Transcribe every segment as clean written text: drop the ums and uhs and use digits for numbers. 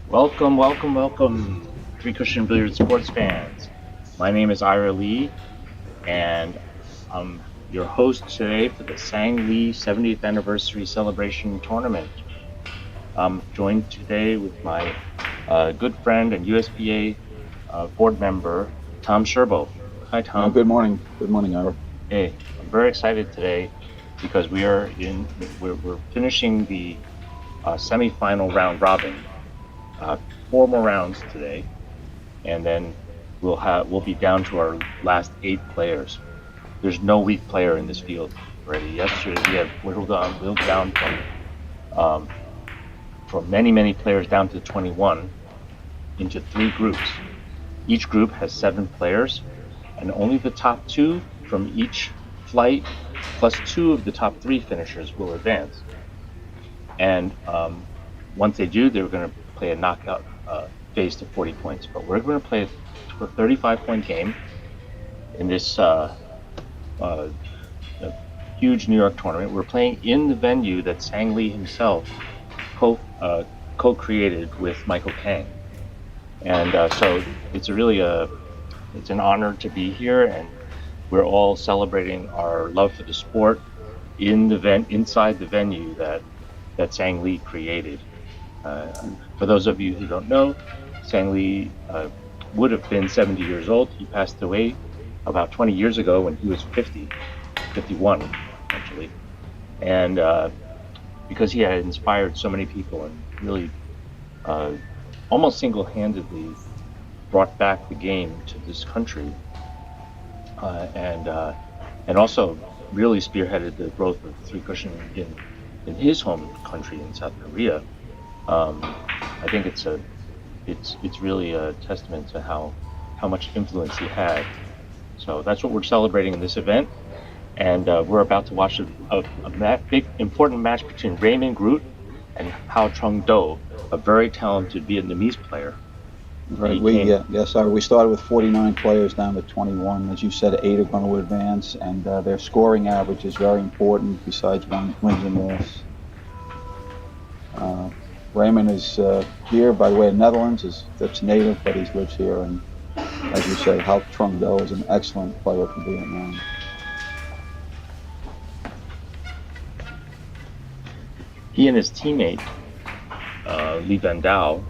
Welcome, welcome, welcome, Three Cushion Billiards sports fans. My name is Ira Lee, and I'm your host today for the Sang Lee 70th Anniversary Celebration Tournament. I'm joined today with my good friend and USBA board member, Tom Sherbo. Hi, Tom. Good morning. Good morning, Ira. Hey, I'm very excited today because we're finishing the semifinal round robin. Uh, four more rounds today, and then we'll be down to our last eight players. There's no weak player in this field already. Yesterday we have whittled down um, from many players down to 21 into three groups. Each group has seven players, and only the top two from each flight plus two of the top three finishers will advance. And once they do, they're going to play a knockout phase to 40 points. But we're going to play a 35-point game in this uh, huge New York tournament. We're playing in the venue that Sang Lee himself co-created with Michael Kang, and so it's it's an honor to be here, and we're all celebrating our love for the sport inside the venue that Sang Lee created. For those of you who don't know, Sang Lee would have been 70 years old. He passed away about 20 years ago when he was 51 actually, and because he had inspired so many people and really uh, almost single-handedly brought back the game to this country, and also really spearheaded the growth of three cushion in his home country in South Korea. I think it's really a testament to how much influence he had. So that's what we're celebrating in this event. And we're about to watch a big, important match between Raymon Groot and Trung a very talented Vietnamese player. Right. Yes, Ira. We started with 49 players down to 21. As you said, eight are going to advance, and their scoring average is very important. Besides wins and loss. Raymond is here by the way of Netherlands. That's native, but he lives here. And as you say, Trung is an excellent player from Vietnam. He and his teammate Lee Van Dao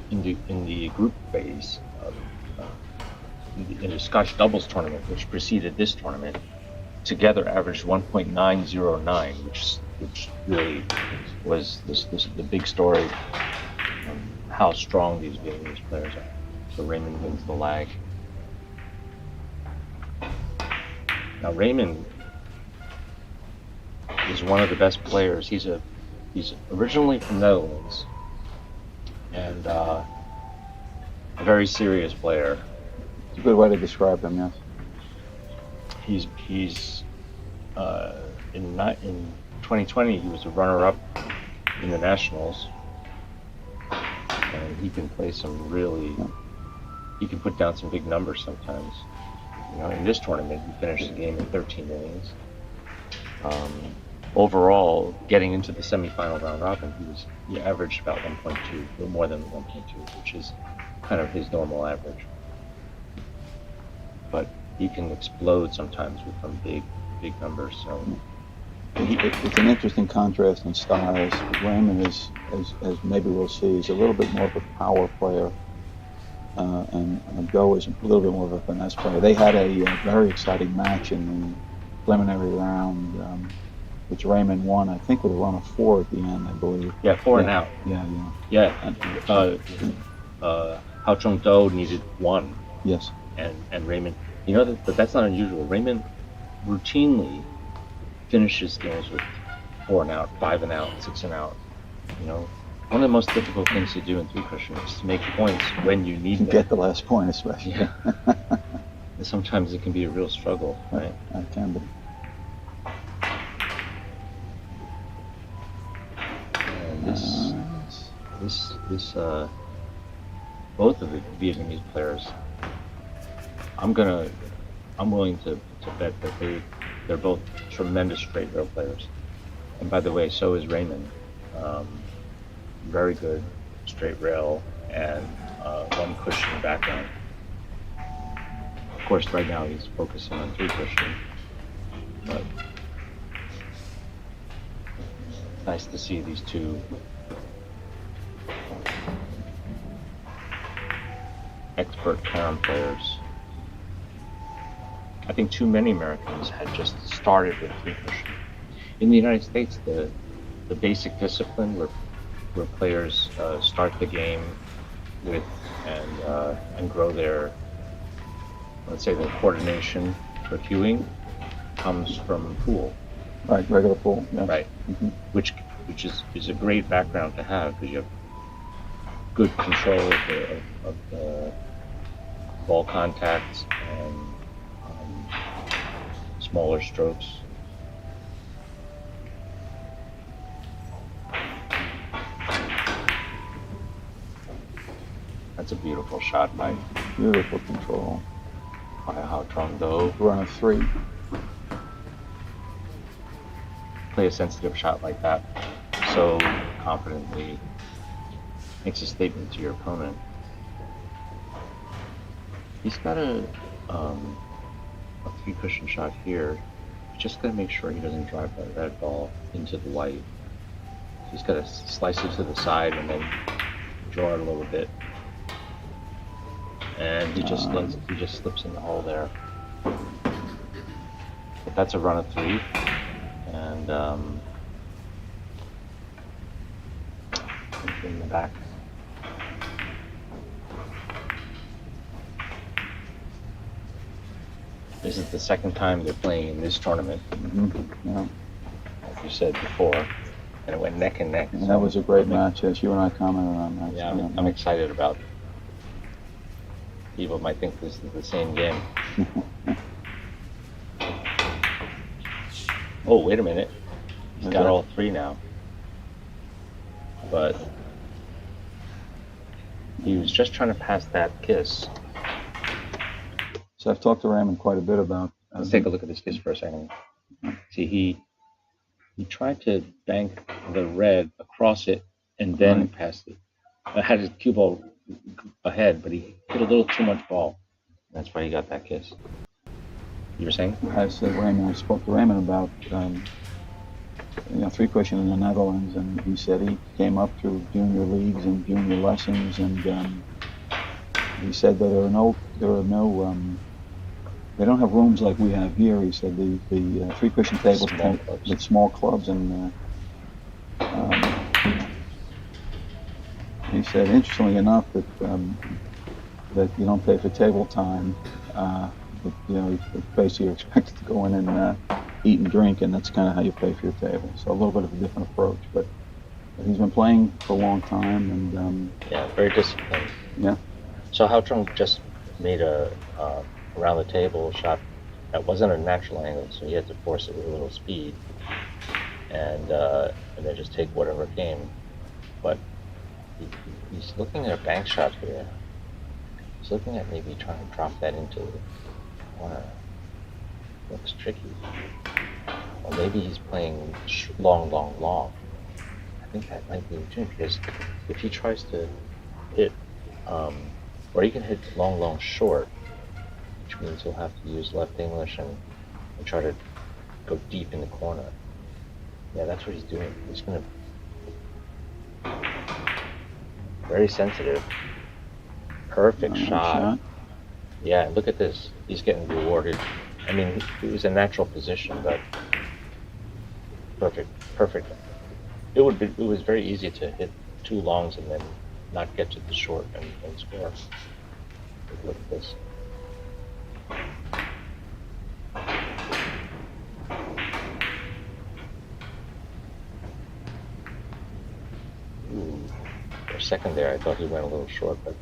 in the group phase in the Scotch Doubles Tournament, which preceded this tournament, together averaged 1.909, which really was the big story of how strong these Vietnamese players are. So Raymond wins the lag. Now Raymond is one of the best players. He's originally from Netherlands, and a very serious player. It's a good way to describe him. Yes. He's in 2020 he was a runner-up in the nationals, and he can play some really. He can put down some big numbers sometimes. You know, in this tournament, he finished the game in 13 innings. Overall, getting into the semifinal round robin, he averaged about 1.2, a little more than 1.2, which is kind of his normal average. But he can explode sometimes with some big numbers. So it's an interesting contrast in styles. Raymond is, as maybe we'll see, is a little bit more of a power player, and Go is a little bit more of a finesse player. They had a very exciting match in the preliminary round, which Raymond won, I think, with a run of 4 at the end, I believe. Yeah, 4 and out. Yeah. How Trung Do needed 1. Yes. And Raymond, but that's not unusual. Raymond routinely finishes games with 4 and out, 5 and out, 6 and out. One of the most difficult things to do in three cushion is to make points when you need them. Get the last point, especially. Yeah. Sometimes it can be a real struggle, right? It can be. Both of the Vietnamese players, I'm willing to bet that they're both tremendous straight rail players. And by the way, so is Raymon. Very good straight rail and one cushion background. Of course, right now he's focusing on 3 cushion, but nice to see these two expert carom players. I think too many Americans had just started with 3 cushion. In the United States, the basic discipline where players start the game with and grow their, let's say, their coordination for cueing comes from pool. Right, regular pool. Yes. Right. Mm-hmm. Which is a great background to have because you have good control of the ball contacts and smaller strokes. That's a beautiful shot by Beautiful control. how Trung Do. Run a 3. Play a sensitive shot like that so confidently makes a statement to your opponent. He's got a 3 cushion shot here. He's just got to make sure he doesn't drive that red ball into the white. He's got to slice it to the side and then draw it a little bit. And he just slips in the hole there. But that's a run of 3, and in the back. This is the second time they're playing in this tournament. Mm-hmm. Yeah. Like you said before, and it went neck and neck. And that was a great match. Yes, you and I commented on that. Yeah, I'm excited about. People might think this is the same game. Oh, wait a minute. He's got all 3 now. But he was just trying to pass that kiss. So I've talked to Raymon quite a bit about. Let's take a look at this kiss for a second. See, he tried to bank the red across it and then pass it. I had his cue ball ahead, but he hit a little too much ball. That's why he got that kiss. You were saying? I said Raymon. I spoke to Raymon about 3 cushion in the Netherlands, and he said he came up through junior leagues and junior lessons, and he said that they don't have rooms like we have here. He said the 3 cushion tables with small clubs, and he said, interestingly enough, that you don't pay for table time. Basically you're expected to go in and eat and drink, and that's kind of how you pay for your table. So a little bit of a different approach, but he's been playing for a long time, and yeah, very disciplined. Yeah. So how Trung just made a around the table shot that wasn't a natural angle, so he had to force it with a little speed, and then just take whatever came. But he's looking at a bank shot here. He's looking at maybe trying to drop that into the corner. Looks tricky. Or maybe he's playing long. I think that might be the tune, because if he tries to hit, or he can hit long short, which means he'll have to use left English and try to go deep in the corner. Yeah, that's what he's doing. He's gonna very sensitive. Perfect shot. Yeah, look at this. He's getting rewarded. I mean, it was a natural position, but perfect. It was very easy to hit 2 longs and then not get to the short and score. Look at this. Ooh. For a second there, I thought he went a little short, but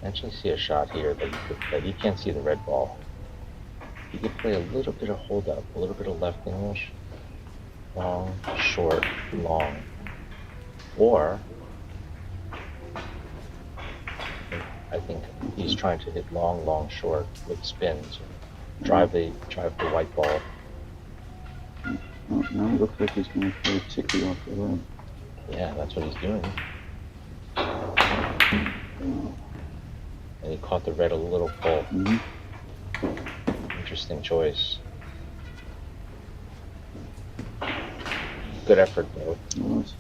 I actually see a shot here that you can't see the red ball. You could play a little bit of hold up, a little bit of left English, long, short, long, or I think he's trying to hit long short with spins, drive the white ball. Well, now it looks like he's going to play a ticky off the red. Yeah, that's what he's doing. And he caught the red a little full. Interesting choice. Good effort, though. Yes.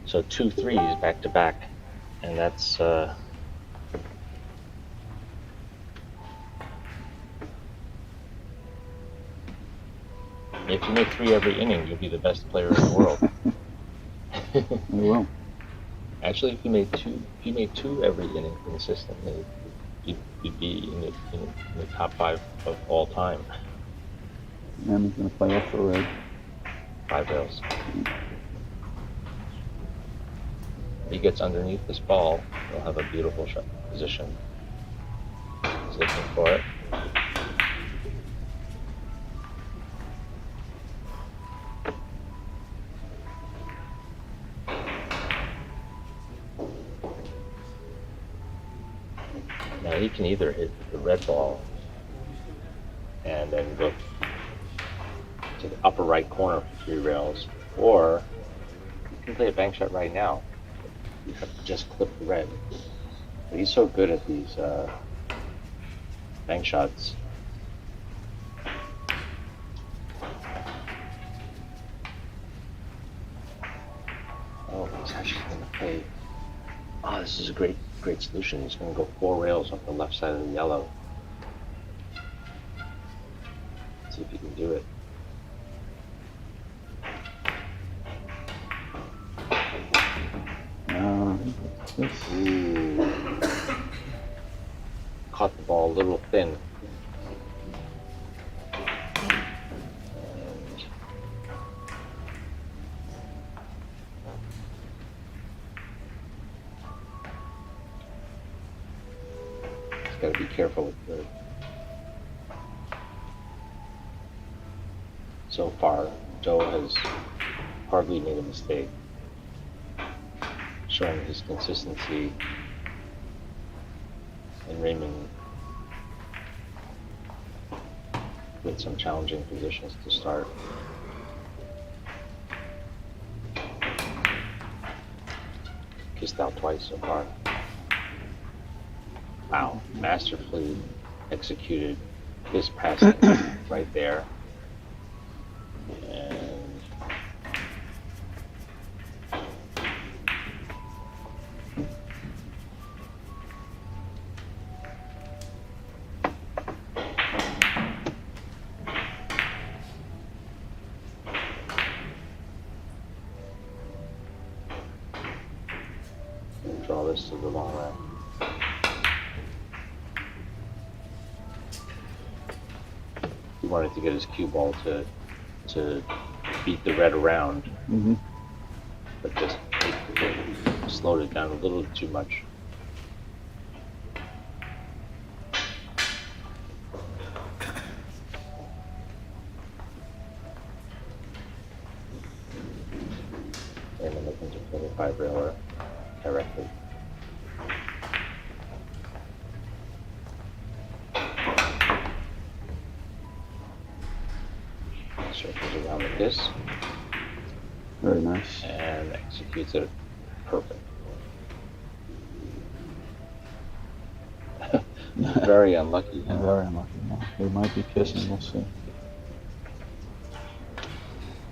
So 2 threes back to back, and that's if you make 3 every inning, you'll be the best player in the world. You will. Actually, if you made 2 every inning consistently, you'd be in the top 5 of all time. And he's going to play up for red. 5 rails. If he gets underneath this ball, he'll have a beautiful shot position. He's looking for it. Now he can either hit the red ball and then look to the upper right corner for 3 rails, or you can play a bank shot right now. You have to just clip the red. But he's so good at these bank shots. Oh, he's actually going to play. Oh, this is a great solution. He's going to go 4 rails off the left side of the yellow. Let's see if he can do it. Ooh. Caught the ball a little thin. He's got to be careful with the. So far, Joe has hardly made a mistake, showing his consistency, and Raymon with some challenging positions to start. Kissed out twice so far. Wow, masterfully executed his passing right there. And draw this to the long run. He wanted to get his cue ball to beat the red around, but just slowed it down a little too much. And I'm looking to play the 5 railer directly. Circles around like this. Very nice. And executes it perfect. Very unlucky. Yeah, very unlucky. Yeah. He might be kissing, we'll see.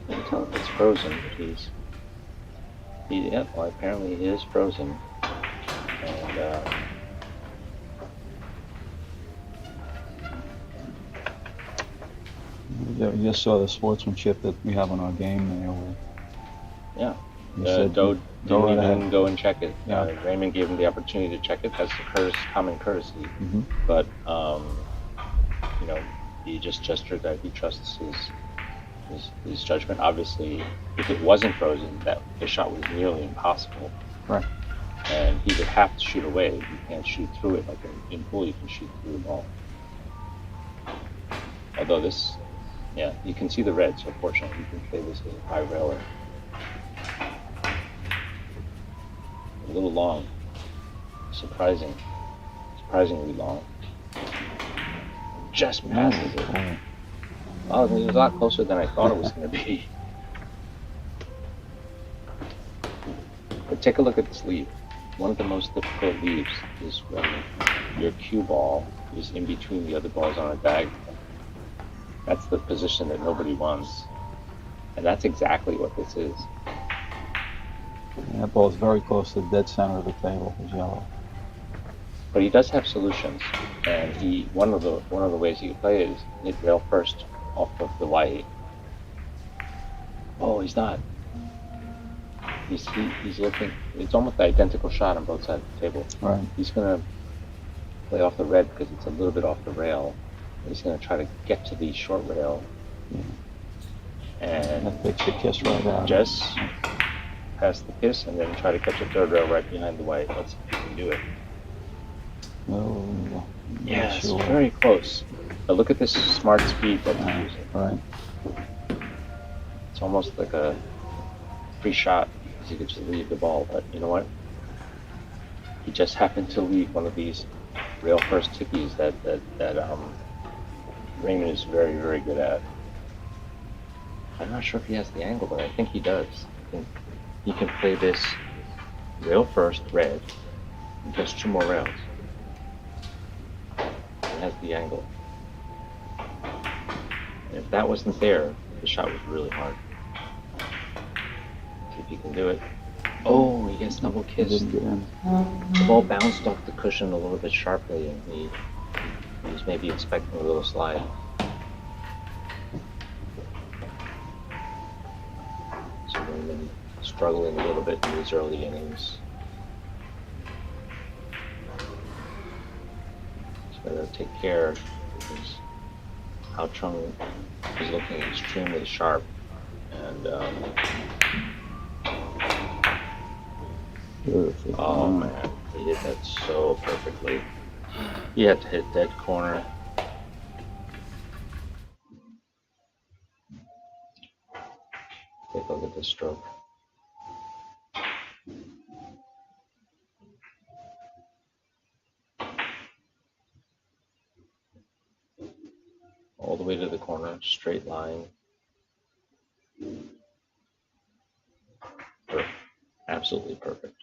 I can't tell if it's frozen, but well, apparently he is frozen. And You just saw the sportsmanship that we have on our game there. Yeah. You said Doe didn't even go and check it. Yeah. Raymon gave him the opportunity to check it. That's the common courtesy. But he just gestured that he trusts his judgment. Obviously, if it wasn't frozen, that the shot was nearly impossible. Right. And he would have to shoot away. You can't shoot through it like in pool. You can shoot through the ball. Although this, you can see the red, so fortunately you can play this as a 5 railer. A little long. Surprising. surprisingly long. Just passes it. Oh, it was a lot closer than I thought it was going to be. But take a look at this lead. One of the most difficult leaves is when your cue ball is in between the other balls on a diagonal. That's the position that nobody wants. And that's exactly what this is. And that ball is very close to the dead center of the table. It's yellow. But he does have solutions, and one of the ways he can play it is hit rail first off of the white. Oh, he's not. He's looking. It's almost the identical shot on both sides of the table. Right. He's gonna play off the red because it's a little bit off the rail. He's gonna try to get to the short rail. Yeah. And that takes the kiss right out. Just pass the kiss and then try to catch a third rail right behind the white. Let's see if he can do it. Oh, yes, sure. Very close. But look at this smart speed that he's using. Right. It's almost like a free shot because he could just leave the ball. But you know what? He just happened to leave one of these rail first tickies that Raymon is very, very good at. I'm not sure if he has the angle, but I think he does. I think he can play this rail first red and catch 2 more rails. He has the angle. And if that wasn't there, the shot was really hard. See if he can do it. Oh, he gets double kissed. The ball bounced off the cushion a little bit sharply, and he was maybe expecting a little slide. So Raymon struggling a little bit in these early innings. He's got to take care because how Trung is looking extremely sharp, and oh man, he hit that so perfectly. He had to hit that corner. Take a look at this stroke. All the way to the corner, straight line. Perfect. Absolutely perfect.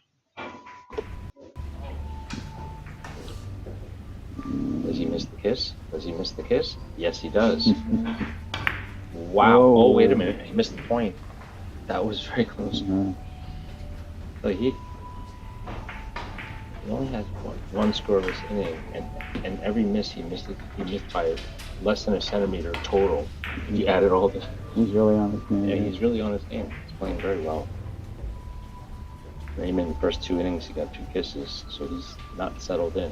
Does he miss the kiss? Does he miss the kiss? Yes, he does. Wow. Whoa. Oh, wait a minute. He missed the point. That was very close. Like he only has one scoreless inning, and every miss he missed by less than a centimeter total. If you added all the. He's really on his game. Yeah, he's really on his game. He's playing very well. Raymon, the first 2 innings, he got 2 kisses, so he's not settled in.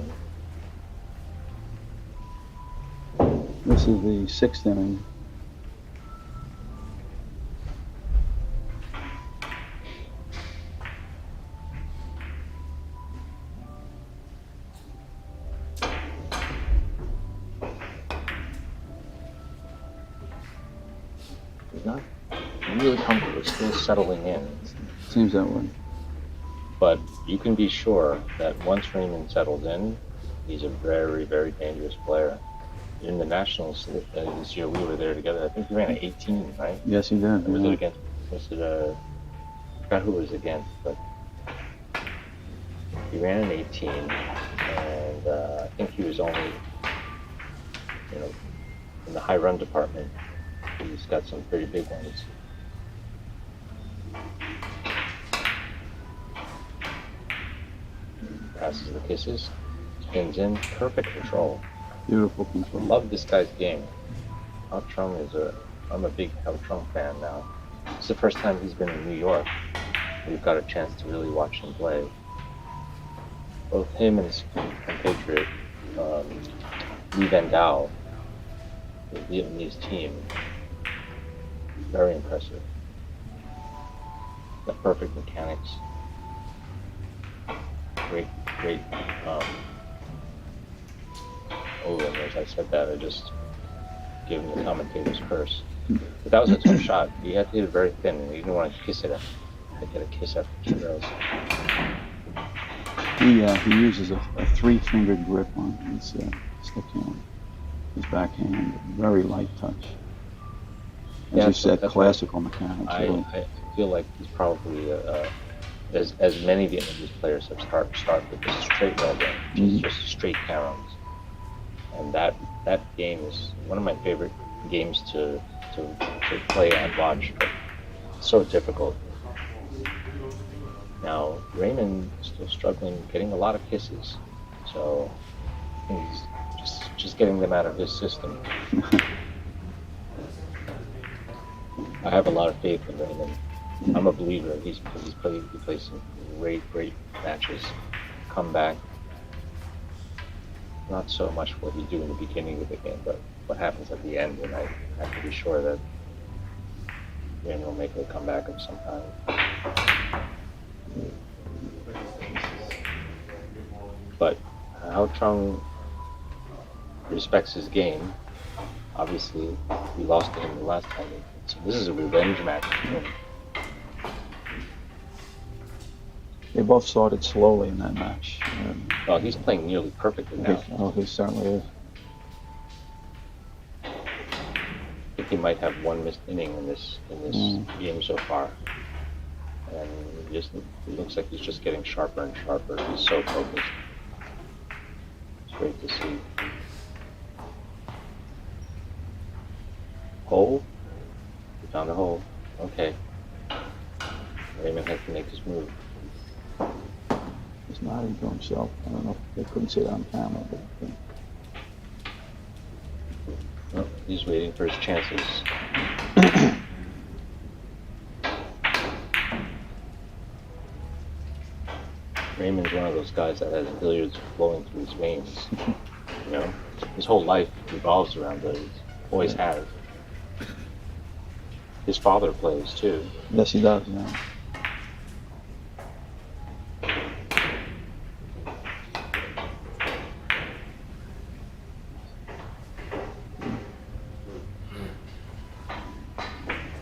This is the 6th inning. He's not really comfortable, he's still settling in. Seems that way. But you can be sure that once Raymon settles in, he's a very, very dangerous player. In the Nationals this year, we were there together. I think he ran an 18, right? Yes, he did. Was it against? Was it I forgot who it was against, but he ran an 18, and I think he was only, in the high run department. He's got some pretty big ones. Passes the kisses, spins in, perfect control. Beautiful control. Love this guy's game. Trung I'm a big Trung fan now. It's the first time he's been in New York. We've got a chance to really watch him play. Both him and his compatriot, Lee Van Dao, the Vietnamese team, very impressive. The perfect mechanics. Great. And as I said that, I just gave him the commentator's curse. But that was a tough shot. You had to hit it very thin. You didn't want to kiss it. I get a kiss after 2 rows. He uses a 3-fingered grip on his stick hand, his backhand, very light touch. As you said, classical mechanics. Really. I feel like he's probably as many Vietnamese players have start with just straight rail game, just straight caroms, and that game is one of my favorite games to play and watch. But it's so difficult. Now Raymon is still struggling, getting a lot of kisses, so he's just getting them out of his system. I have a lot of faith in Raymon. I'm a believer. He plays some great matches. Come back. Not so much what we do in the beginning of the game, but what happens at the end, and I have to be sure that Raymon will make a comeback of some kind. But how Trung respects his game, obviously we lost to him the last time. So this is a revenge match for him. They both started slowly in that match. Well, he's playing nearly perfectly now. He certainly is. I think he might have one missed inning in this game so far. And it looks like he's just getting sharper and sharper. He's so focused. It's great to see. Hole? He found a hole. Okay. Raymon has to make his move. He's nodding to himself. I don't know if they couldn't see it on camera, but oh, he's waiting for his chances. Raymon's one of those guys that has billiards flowing through his veins. You know, his whole life revolves around billiards. Always has. His father plays too. Yes, he does. Yeah.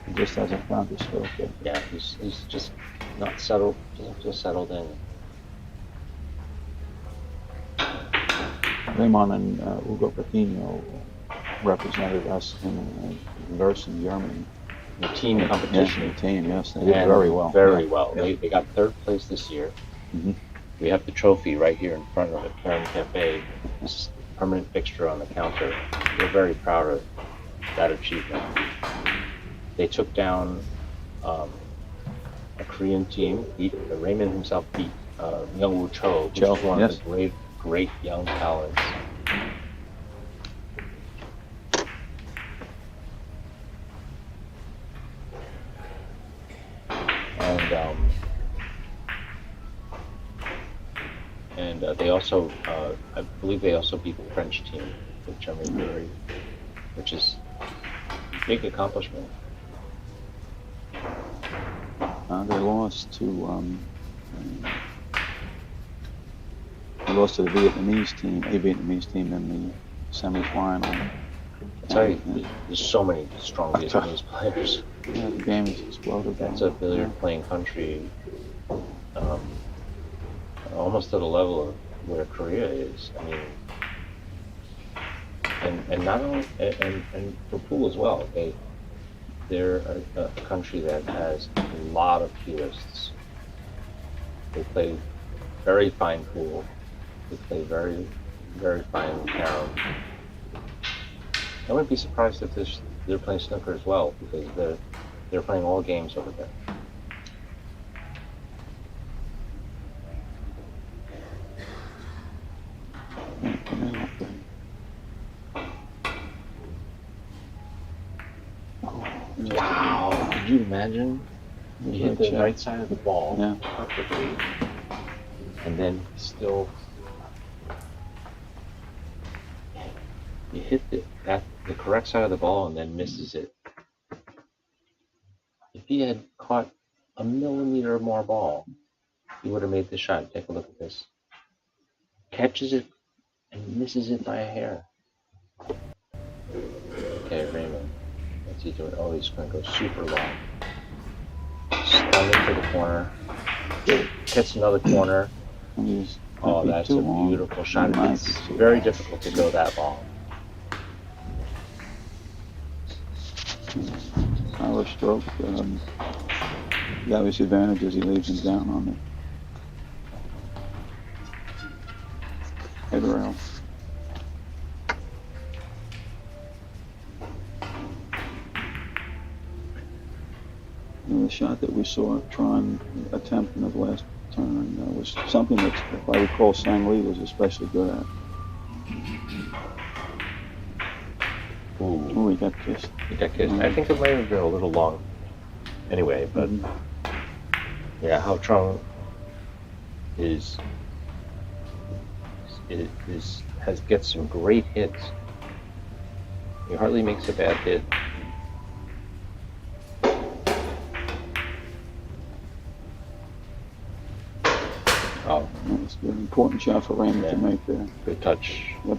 He just hasn't found his stroke yet. Yeah, he's just not settled. Just settled in. Raymon and Ugo Patino represented us in Verse in Germany. The team competition. Yeah, the team, yes, they did very well. Very well. Yeah. They got third place this year. Mm-hmm. We have the trophy right here in front of the Carom Café. This is a permanent fixture on the counter. We're very proud of that achievement. They took down a Korean team. Raymon himself beat Myung-Woo Cho, which is one of the great young talents. And they also, I believe they also beat the French team, which is a big accomplishment. They lost to the Vietnamese team, a Vietnamese team in the semifinal. I tell you, there's so many strong Vietnamese players. Yeah, the game has exploded. It's a billiard playing country, almost to the level of where Korea is. I mean, and not only and for pool as well. They're a country that has a lot of purists. They play very fine pool. They play very fine carom. I wouldn't be surprised if they're playing snooker as well, because they're playing all games over there. Wow! Could you imagine? You hit the right side of the ball perfectly, and then still you hit the correct side of the ball and then misses it. If he had caught a millimeter more ball, he would have made the shot. Take a look at this. Catches it and misses it by a hair. Okay, Raymon. What's he doing? Oh, he's going to go super long. Sliding for the corner. Hits another corner. Oh, be that's too a long. beautiful shot. It might It's be too very long. difficult to go that long. Power stroke. The obvious advantage is he leaves him down on the head rail. And the shot that we saw Trung attempt in the last turn was something that, if I recall, Sang Lee was especially good at. Ooh, Oh, he got kissed. he got kissed. I think it might have been a little long anyway, but yeah, how Trung gets some great hits. He hardly makes a bad hit. Oh, That's an important shot for Raymon to make there. Good touch. Yep.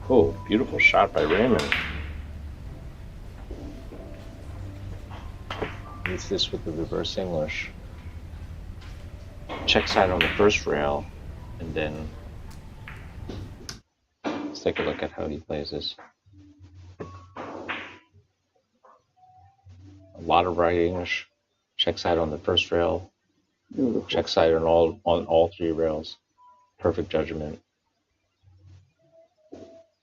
Oh, beautiful shot by Raymon. It's this with the reverse English. Check side on the first rail, and then let's take a look at how he plays this. A lot of right English. Check side on the first rail. Beautiful. Check side on all three rails. Perfect judgment.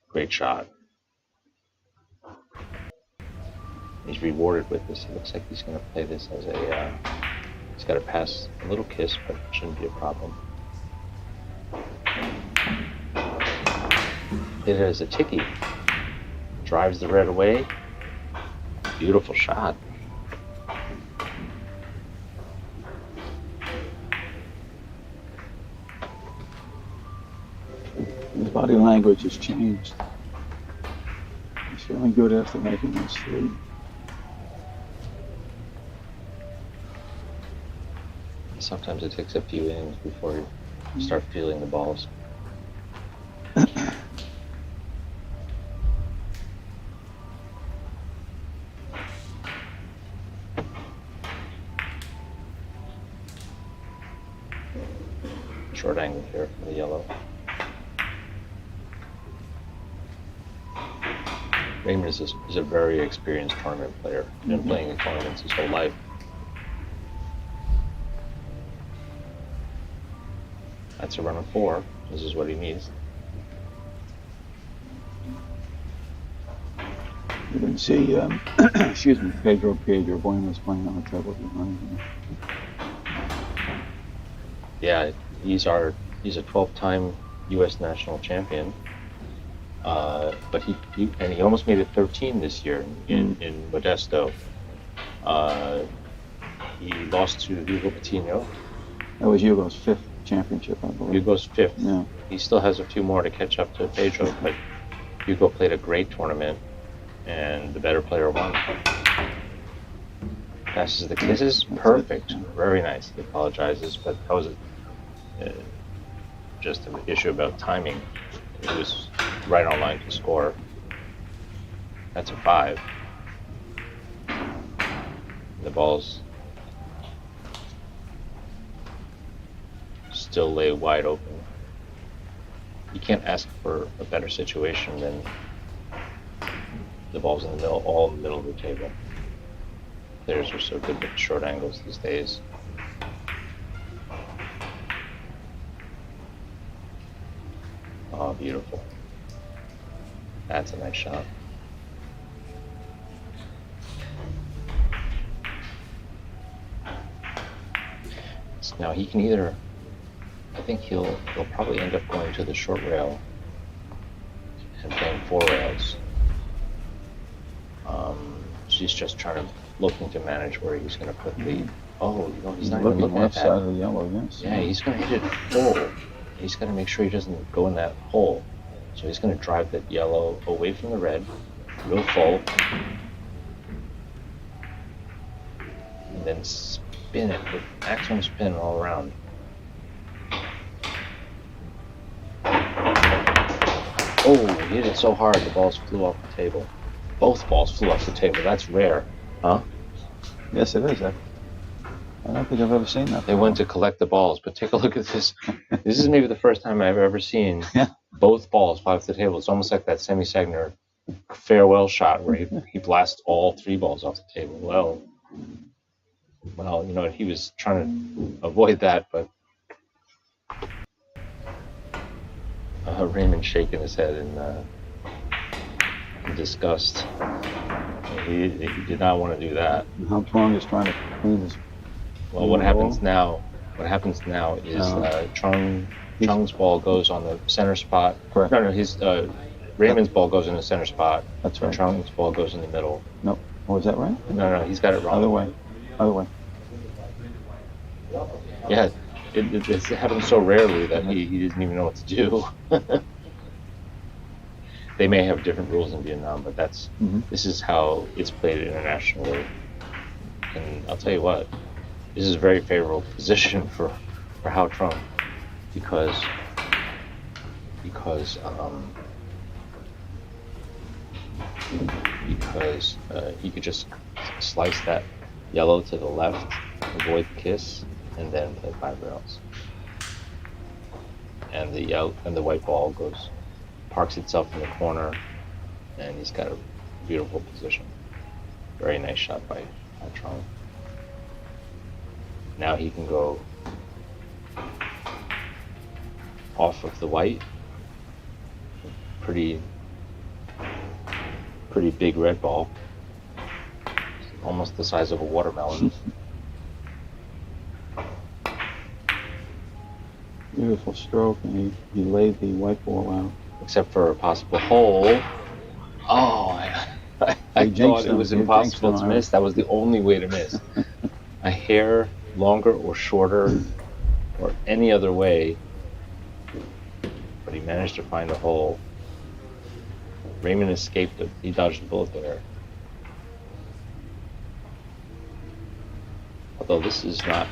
Great shot. He's rewarded with this. It looks like he's going to play this as a. He's got to pass a little kiss, but it shouldn't be a problem. Hit it as a ticky. Drives the red away. Beautiful shot. His body language has changed. He's feeling good after making this lead. Sometimes it takes a few innings before you start feeling the balls. Short angle here for the yellow. Raymon is a very experienced tournament player. Been playing in tournaments his whole life. That's a run of 4. This is what he needs. You can see, excuse me, Pedro Bueno is playing on the treble behind him. Yeah, he's a 12-time U.S. national champion. But he almost made it 13 this year in Modesto. He lost to Hugo Patino. That was Hugo's 5th championship, I believe. Hugo's 5th. Yeah. He still has a few more to catch up to Pedro, but Hugo played a great tournament, and the better player won. Passes the kisses, perfect, very nice. He apologizes, but that was just an issue about timing. It was right on line to score. That's a 5. The ball's still lay wide open. You can't ask for a better situation than the ball's in the middle, all in the middle of the table. Players are so good with short angles these days. Oh, beautiful. That's a nice shot. So now he can either, I think he'll probably end up going to the short rail and playing 4 rails. She's just looking to manage where he's going to put the. Oh, he's not even looking left at side that. of the yellow, yes. Yeah, he's going to hit it full. He's got to make sure he doesn't go in that hole. So he's going to drive that yellow away from the red, real full, and then spin it with maximum spin all around. Oh, he hit it so hard the balls flew off the table. Both balls flew off the table. That's rare, huh? Yes, it is. I don't think I've ever seen that. They went to collect the balls, but take a look at this. This is maybe the first time I've ever seen both balls fly off the table. It's almost like that Semi Sagner farewell shot where he blasts all three balls off the table. Well, you know, he was trying to avoid that, but Raymond shaking his head in disgust. He did not want to do that. How Trung is trying to clean his. Well, what happens now? What happens now is Chung's ball goes on the center spot. Correct. No, his Raymond's ball goes in the center spot. That's right. Chung's ball goes in the middle. Nope. Oh, is that right? No, he's got it wrong. Other way. Yeah, it happens so rarely that he doesn't even know what to do. They may have different rules in Vietnam, but this is how it's played internationally. And I'll tell you what, this is a very favorable position for Hao Trung because he could just slice that yellow to the left, avoid the kiss, and then play 5 rails. And the white ball parks itself in the corner, and he's got a beautiful position. Very nice shot by Trung. Now he can go off of the white. Pretty big red ball. Almost the size of a watermelon. Beautiful stroke, and he laid the white ball out. Except for a possible hole. Oh, I thought it was impossible to miss. That was the only way to miss. A hair longer or shorter or any other way. But he managed to find a hole. Raymond escaped it. He dodged the bullet there. Although this is not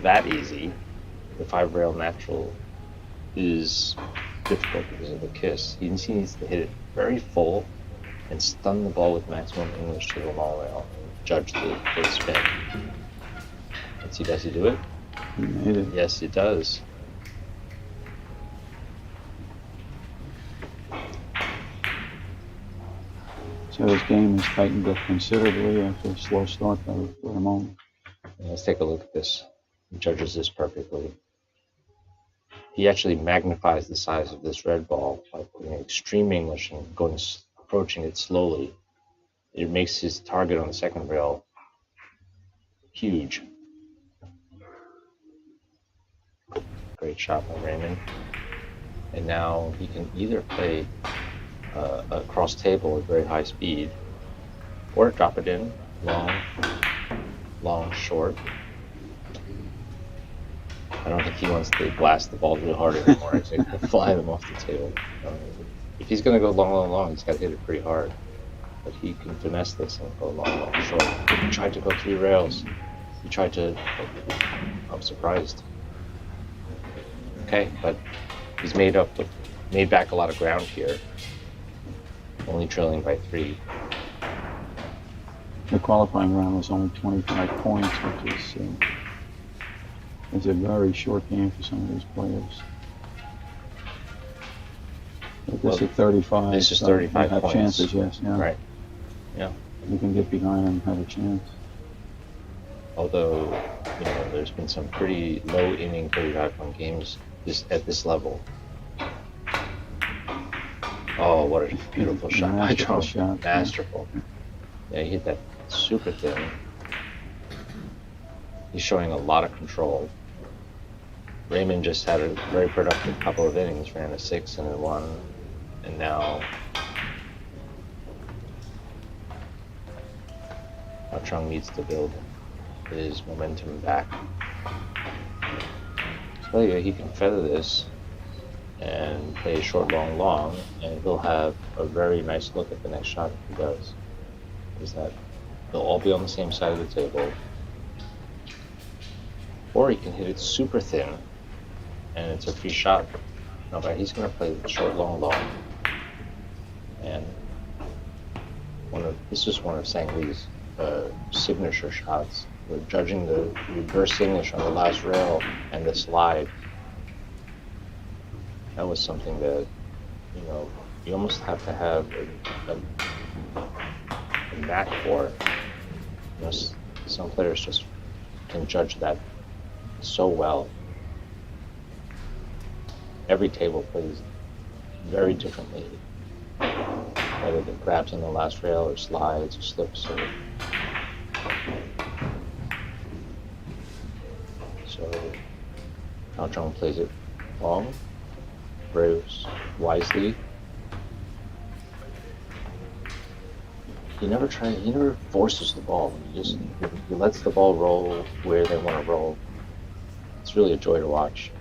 that easy. The 5 rail natural is difficult because of the kiss. He needs to hit it very full and stun the ball with maximum English to the long rail and judge the spin. Let's see, does he do it? He made it. Yes, it does. So his game has tightened up considerably after a slow start by Raymon. Let's take a look at this. He judges this perfectly. He actually magnifies the size of this red ball by putting extreme English and approaching it slowly. It makes his target on the second rail huge. Great shot by Raymond. And now he can either play across table at very high speed, or drop it in long, short. I don't think he wants to blast the balls real hard anymore. I think he'll fly them off the table. If he's going to go long, he's got to hit it pretty hard. But he can finesse this and go long, short. He tried to go 3 rails. He tried to. I'm surprised. Okay, but he's made back a lot of ground here. Only trailing by 3. The qualifying round was only 25 points, which is it's a very short game for some of these players. But this is 35. This is 35 you have points. Chances, yes. Yeah. Right. Yeah. You can get behind and have a chance. Although, there's been some pretty low inning 35-point games at this level. Oh, what a beautiful shot. Masterful. Yeah, he hit that super thin. He's showing a lot of control. Raymond just had a very productive couple of innings, ran a 6 and a 1, and now Trung needs to build his momentum back. So yeah, he can feather this and play short, long, and he'll have a very nice look at the next shot if he does. Is that they'll all be on the same side of the table. Or he can hit it super thin, and it's a free shot. No, but he's going to play the short, long, long. And this is one of Sang Lee's signature shots. We're judging the reverse English on the last rail and the slide. That was something that, you almost have to have a knack for. Some players just can judge that so well. Every table plays very differently, whether it grabs on the last rail or slides or slips. So now Trung plays it long, very wisely. He never forces the ball. He lets the ball roll where they want to roll. It's really a joy to watch.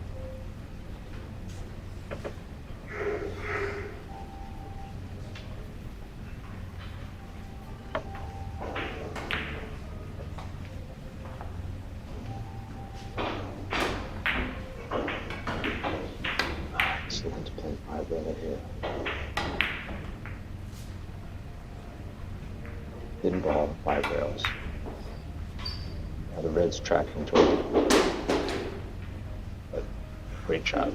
He's looking to play 5 rail here. Thin ball, 5 rails. Now the red's tracking toward it. But great shot.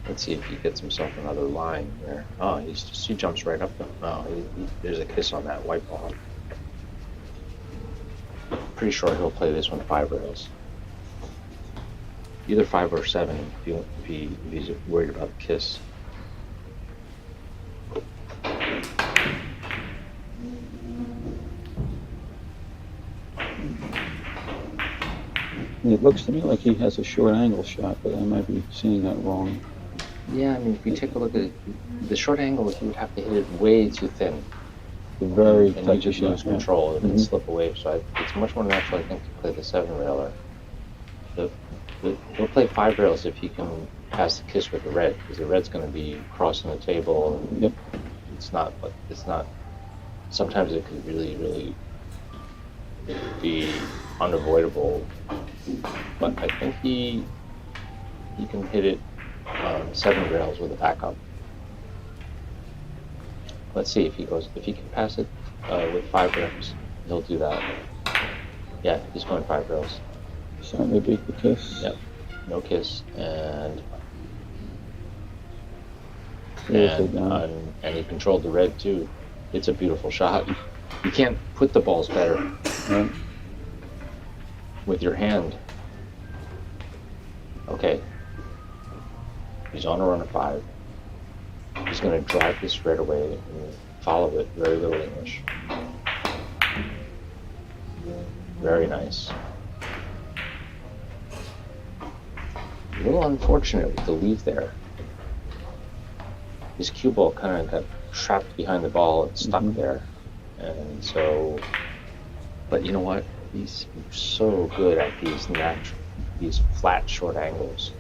Let's see if he gets himself another line here. Oh, he jumps right up. Oh, there's a kiss on that white ball. Pretty sure he'll play this one 5 rails. Either 5 or 7 if he's worried about the kiss. It looks to me like he has a short angle shot, but I might be seeing that wrong. Yeah, I mean, if you take a look at the short angle, he would have to hit it way too thin. Very and touchy you just shot, lose control and Mm-hmm. slip away. So it's much more natural, I think, to play the 7 railer. He'll play 5 rails if he can pass the kiss with the red, because the red's going to be crossing the table. And Yep. It's not. Sometimes it could really, really be unavoidable. But I think he can hit it 7 rails with a backup. Let's see if he can pass it with 5 rails. He'll do that. Yeah, he's going 5 rails. Certainly beat the kiss. Yep. No kiss, and he controlled the red too. It's a beautiful shot. You can't put the balls better with your hand. Okay. He's on a run of 5. He's going to drive this red away and follow it. Very little English. Very nice. A little unfortunate with the leave there. His cue ball kind of got trapped behind the ball and stuck there. And so, but you know what? He's so good at these flat short angles.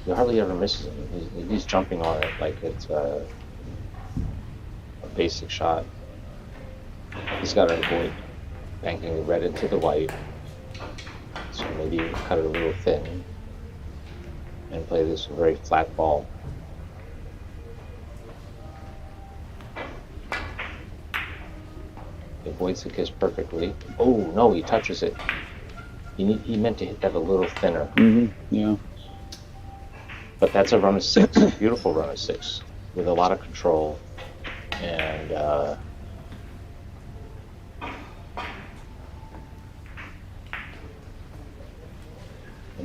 He hardly ever misses him. He's jumping on it like it's a basic shot. He's got to avoid banking the red into the white. So maybe cut it a little thin and play this very flat ball. He avoids the kiss perfectly. Oh no, he touches it. He meant to hit that a little thinner. Mm-hmm. Yeah. But that's a run of 6, a beautiful run of 6, with a lot of control. And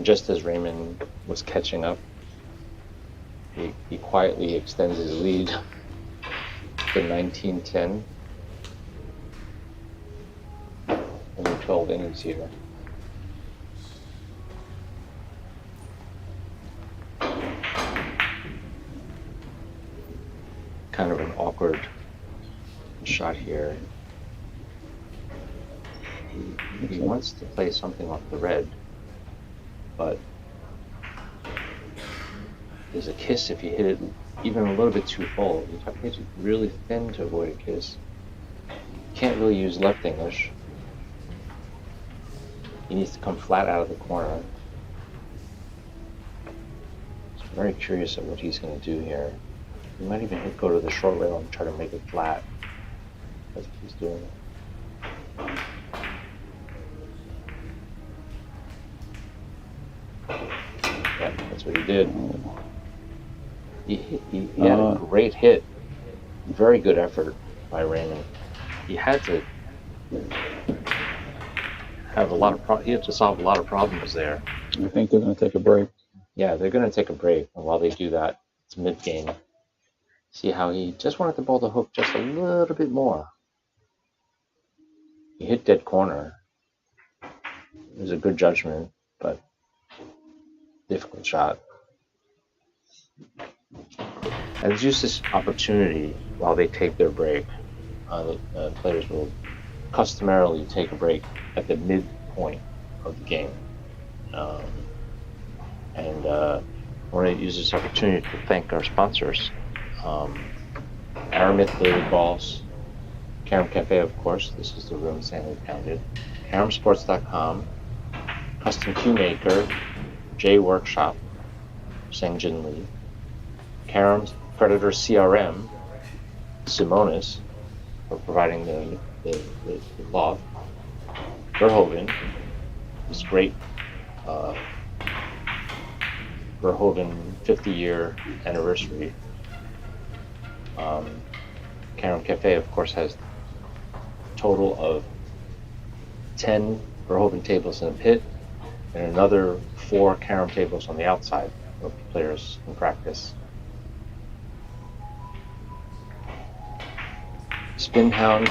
just as Raymon was catching up, he quietly extends his lead to 19-10. Only 12 innings here. Kind of an awkward shot here. He wants to play something off the red, but there's a kiss if you hit it even a little bit too full. You have to hit it really thin to avoid a kiss. You can't really use left English. He needs to come flat out of the corner. So I'm very curious at what he's going to do here. He might even go to the short rail and try to make it flat. That's what he's doing. Yeah, that's what he did. He had a great hit. Very good effort by Raymon. He had to have a lot of he had to solve a lot of problems there. I think they're going to take a break. Yeah, they're going to take a break, and while they do that, it's mid-game. See how he just wanted to ball the hook just a little bit more. He hit dead corner. It was a good judgment, but difficult shot. And let's use this opportunity while they take their break. The players will customarily take a break at the midpoint of the game. And I want to use this opportunity to thank our sponsors. Aramith Billiard Balls, Carom Café, of course. This is the room Stanley pounded. CaromSports.com, Custom Cue Maker, J Workshop, Sengjin Lee, Carom's Predator CRM, Simonis, for providing the loft, Verhoeven, this great Verhoeven 50-year anniversary. Carom Café, of course, has a total of 10 Verhoeven tables in a pit and another 4 Carom tables on the outside where players can practice. Spin Hound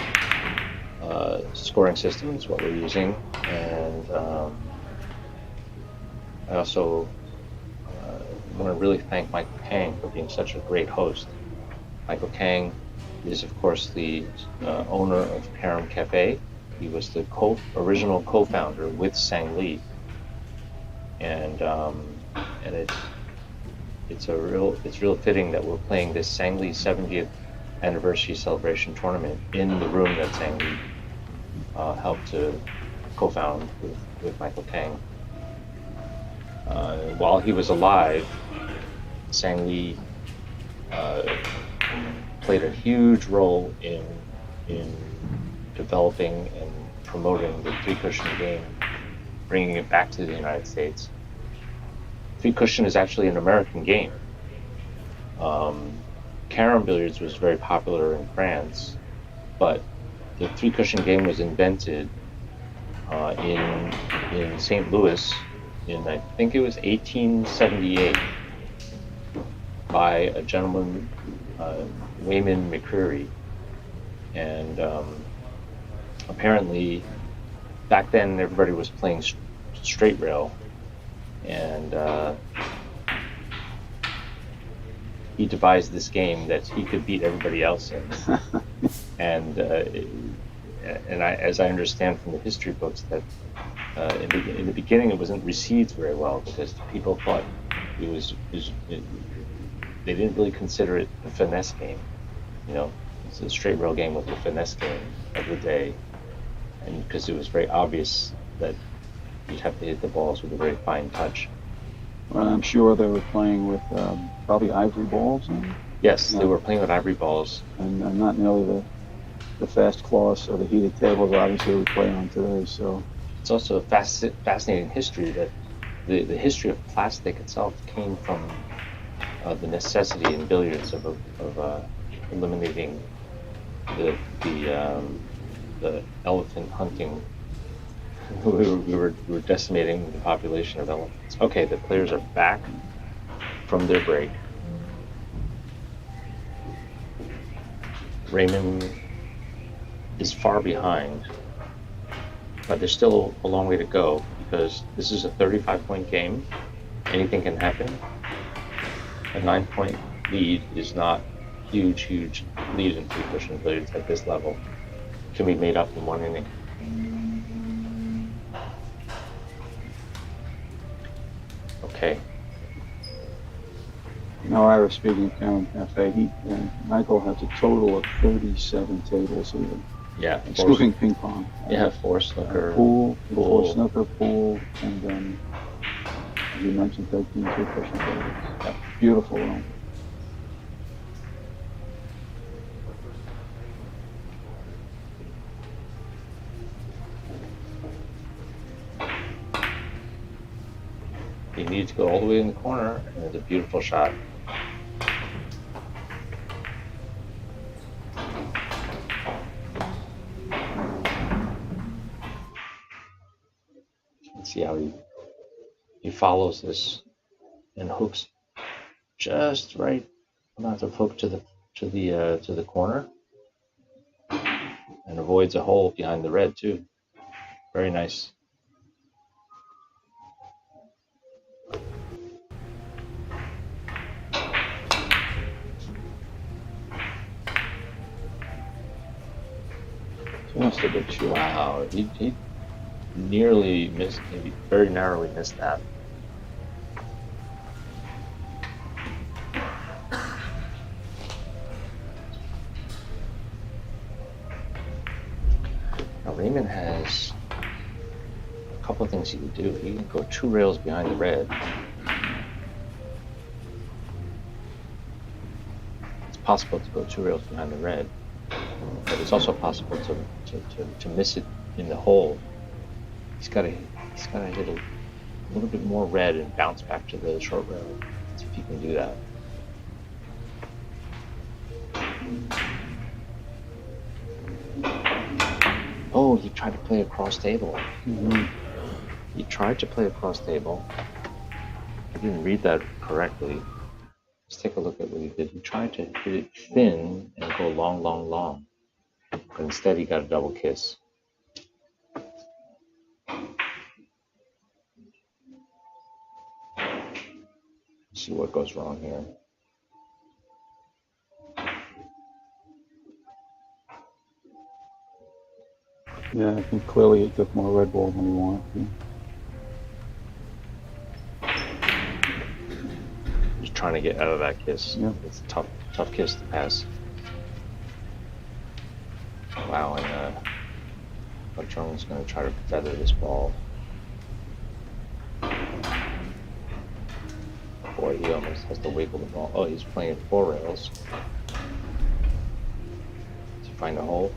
scoring system is what we're using, and I also want to really thank Michael Kang for being such a great host. Michael Kang is, of course, the owner of Carom Café. He was the original co-founder with Sang Lee, and it's real fitting that we're playing this Sang Lee 70th anniversary celebration tournament in the room that Sang Lee helped to co-found with Michael Kang. While he was alive, Sang Lee played a huge role in developing and promoting the three-cushion game, bringing it back to the United States. Three-cushion is actually an American game. Carom billiards was very popular in France, but the three-cushion game was invented in St. Louis in, I think it was 1878, by a gentleman, Raymon McCreary. And apparently back then everybody was playing straight rail, and he devised this game that he could beat everybody else in. And as I understand from the history books, that in the beginning it wasn't received very well because people thought they didn't really consider it a finesse game. You know, it's a straight rail game with the finesse game of the day, and because it was very obvious that you'd have to hit the balls with a very fine touch. Well, I'm sure they were playing with probably ivory balls. Yes, they were playing with ivory balls. And not nearly the fast cloths or the heated tables obviously we play on today. So it's also a fascinating history that the history of plastic itself came from the necessity in billiards of eliminating the elephant hunting. we were decimating the population of elephants. Okay, the players are back from their break. Raymon is far behind, but there's still a long way to go because this is a 35-point game. Anything can happen. A 9-point lead is not huge lead in three-cushion billiards at this level. It can be made up in one inning. Okay. Now, Ira, speaking of Carom Cafe, Michael has a total of 37 tables even. Yeah, excluding ping pong. Yeah, four snooker, pool, four snooker, pool, and then as you mentioned, 13 two-person tables. Yep. Beautiful room. He needs to go all the way in the corner, and it's a beautiful shot. Let's see how he follows this and hooks just right amount of hook to the corner, and avoids a hole behind the red too. Very nice. Just a big shot. Wow, he nearly missed, maybe very narrowly missed that. Now Raymon has a couple of things he can do. He can go 2 rails behind the red. It's possible to go 2 rails behind the red, but it's also possible to miss it in the hole. He's got to hit a little bit more red and bounce back to the short rail. Let's see if he can do that. Oh, he tried to play across table. Mm-hmm. He tried to play across table. I didn't read that correctly. Let's take a look at what he did. He tried to hit it thin and go long, long, long. But instead he got a double kiss. Let's see what goes wrong here. Yeah, I think clearly he took more red ball than he wanted to. Just trying to get out of that kiss. Yeah. It's a tough kiss to pass. Wow, and Trung's going to try to feather this ball. Boy, he almost has to wiggle the ball. Oh, he's playing 4 rails. Does he find a hole?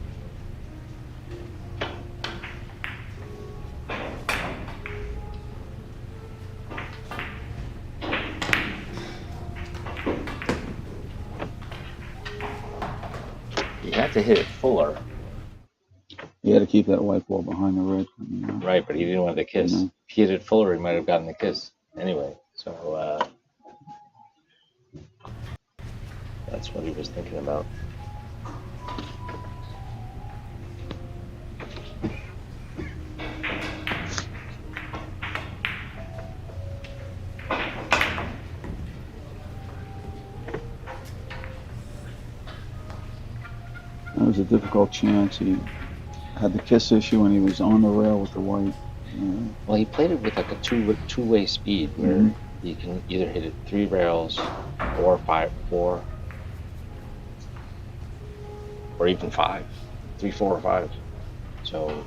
He had to hit it fuller. He had to keep that white ball behind the red. Right, but he didn't want the kiss. Mm-hmm. If he hit it fuller, he might have gotten the kiss. Anyway, so that's what he was thinking about. That was a difficult chance. He had the kiss issue and he was on the rail with the white. Well, he played it with like a two-way speed where you can either hit it 3 rails, 4, 5, 4, or even 5, 3, 4, or 5. So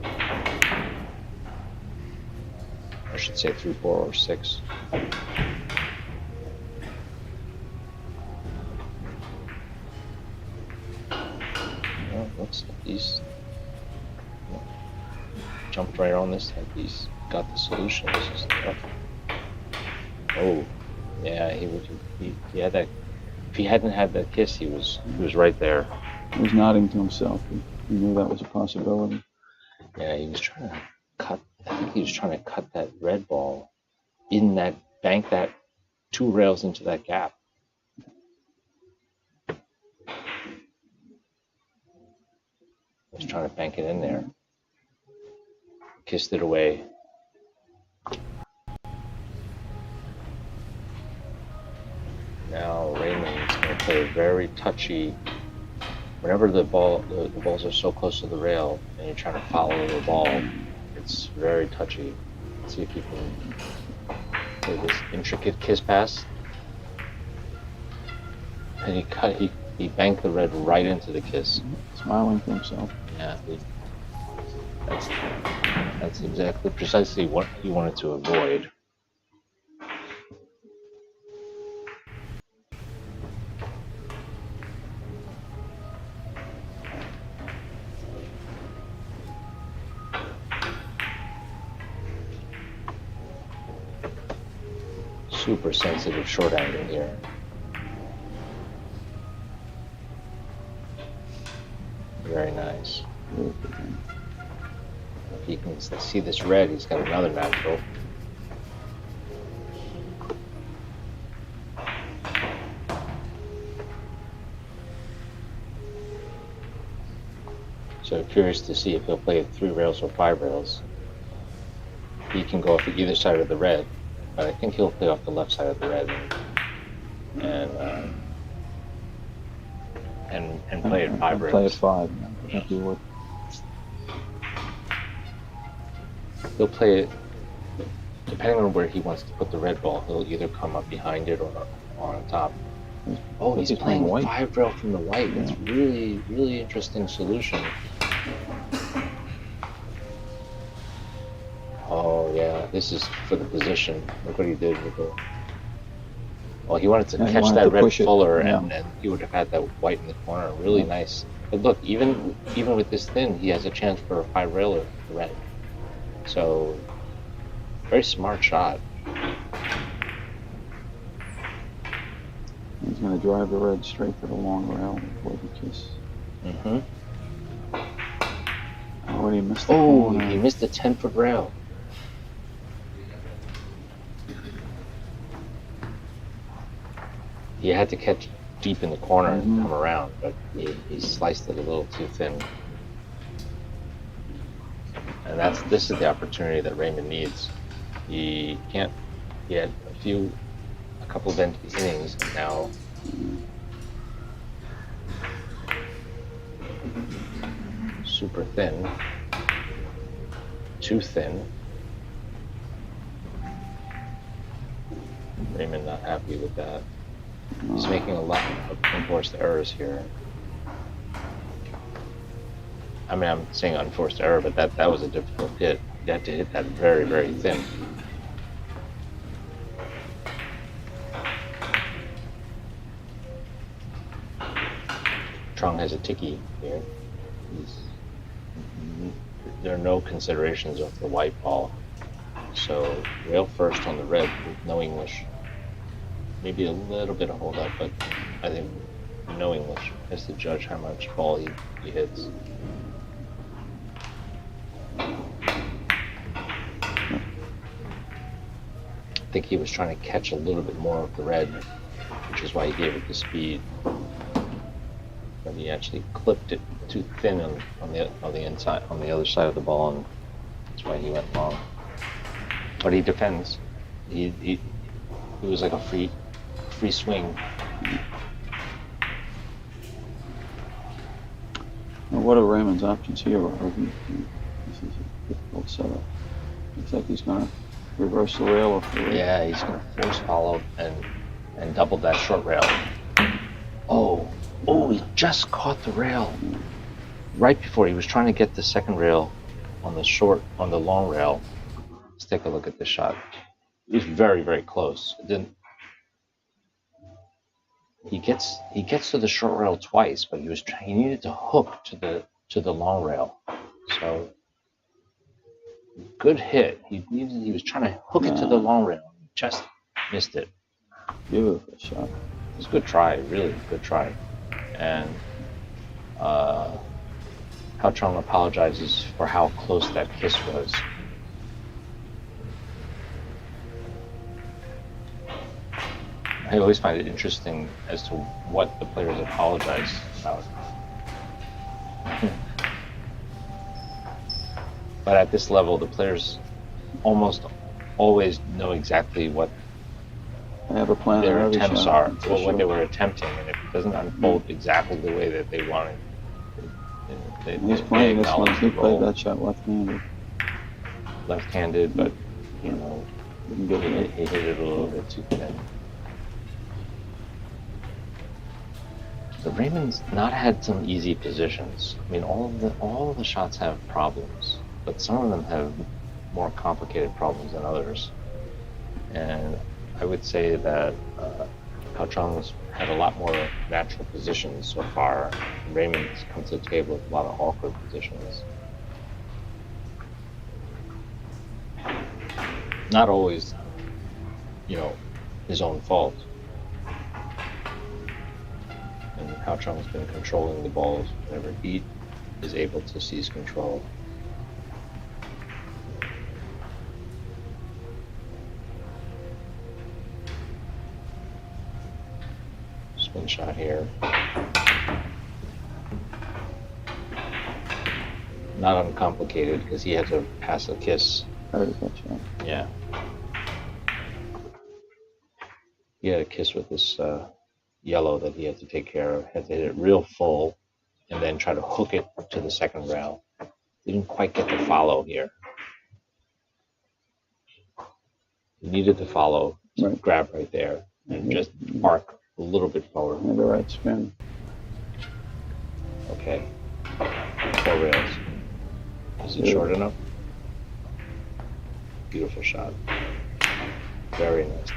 I should say 3, 4, or 6. Well, looks like he's jumped right on this. Like he's got the solution. This is tough. Oh, yeah, he had that. If he hadn't had that kiss, he was right there. He was nodding to himself. He knew that was a possibility. Yeah, he was trying to cut. I think he was trying to cut that red ball in that, bank that 2 rails into that gap. He was trying to bank it in there. Kissed it away. Now Raymond's going to play very touchy. Whenever the balls are so close to the rail and you're trying to follow the ball, it's very touchy. Let's see if you can play this intricate kiss pass. And he He banked the red right into the kiss. Smiling to himself. Yeah, that's exactly precisely what he wanted to avoid. Super sensitive short angle here. Very nice. If he can see this red, he's got another natural. So curious to see if he'll play 3 rails or 5 rails. He can go off either side of the red, but I think he'll play off the left side of the red and play it 5 rails. Play it 5. I think he would. He'll play it depending on where he wants to put the red ball. He'll either come up behind it or on top. Oh, he's playing white. 5 rail from the white. That's really, really interesting solution. Oh yeah, this is for the position. Look what he did with the. Well, he wanted to catch that red fuller, and he would have had that white in the corner. Really nice. But look, even with this thin, he has a chance for a 5 railer for red. So, very smart shot. He's going to drive the red straight to the long rail before the kiss. Oh, and he missed the corner. He missed the 10-foot rail. He had to catch deep in the corner and come around, but he sliced it a little too thin. And this is the opportunity that Raymon needs. He had a couple of innings, and now super thin, too thin. Raymon not happy with that. He's making a lot of unforced errors here. I mean, I'm saying unforced error, but that was a difficult hit. You had to hit that very, very thin. Trung has a ticky here. There are no considerations of the white ball. So rail first on the red with no English. Maybe a little bit of hold up, but I think no English has to judge how much ball he hits. I think he was trying to catch a little bit more of the red, which is why he gave it the speed. But he actually clipped it too thin on the inside, on the other side of the ball, and that's why he went long. But he defends. He was like a free swing. Now, what are Raymon's options here? This is a difficult setup. Looks like he's going to reverse the rail off the rail. Yeah, he's going to force follow and double that short rail. Oh, he just caught the rail. Right before he was trying to get the second rail on the long rail. Let's take a look at this shot. It was very, very close. It didn't. He gets to the short rail twice, but he needed to hook to the long rail. So good hit. He was trying to hook it to the long rail. Just missed it. Beautiful shot. It was a good try, really good try. And how Trung apologizes for how close that kiss was. I always find it interesting as to what the players apologize about. But at this level, the players almost always know exactly what They have a plan. their attempts are, or what they were attempting, and if it doesn't unfold exactly the way that they wanted, He's playing this one. He played that shot left-handed. Left-handed, but you know, he hit it a little bit too thin. The Raymond's not had some easy positions. I mean, all of the shots have problems, but some of them have more complicated problems than others. And I would say that Trung's had a lot more natural positions so far. Raymond's come to the table with a lot of awkward positions. Not always, his own fault. And Trung's been controlling the balls whenever he is able to seize control. Spin shot here. Not uncomplicated because he had to pass a kiss. Yeah. He had a kiss with this yellow that he had to take care of. Had to hit it real full and then try to hook it to the second rail. Didn't quite get the follow here. He needed the follow to grab right there and just arc a little bit forward. And the right spin. Okay. 4 rails. Is it short enough? Beautiful shot. Very nice.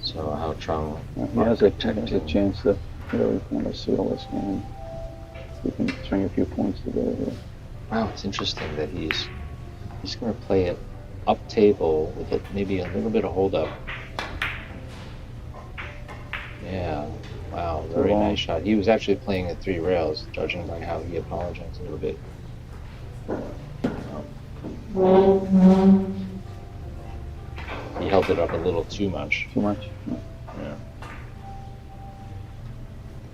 So how Trung he has a chance to really kind of seal this game. We can string a few points together here. Wow, it's interesting that he's going to play it up table with maybe a little bit of hold up. Yeah, wow, very nice shot. He was actually playing at 3 rails, judging by how he apologized a little bit. He held it up a little too much. Too much? Yeah.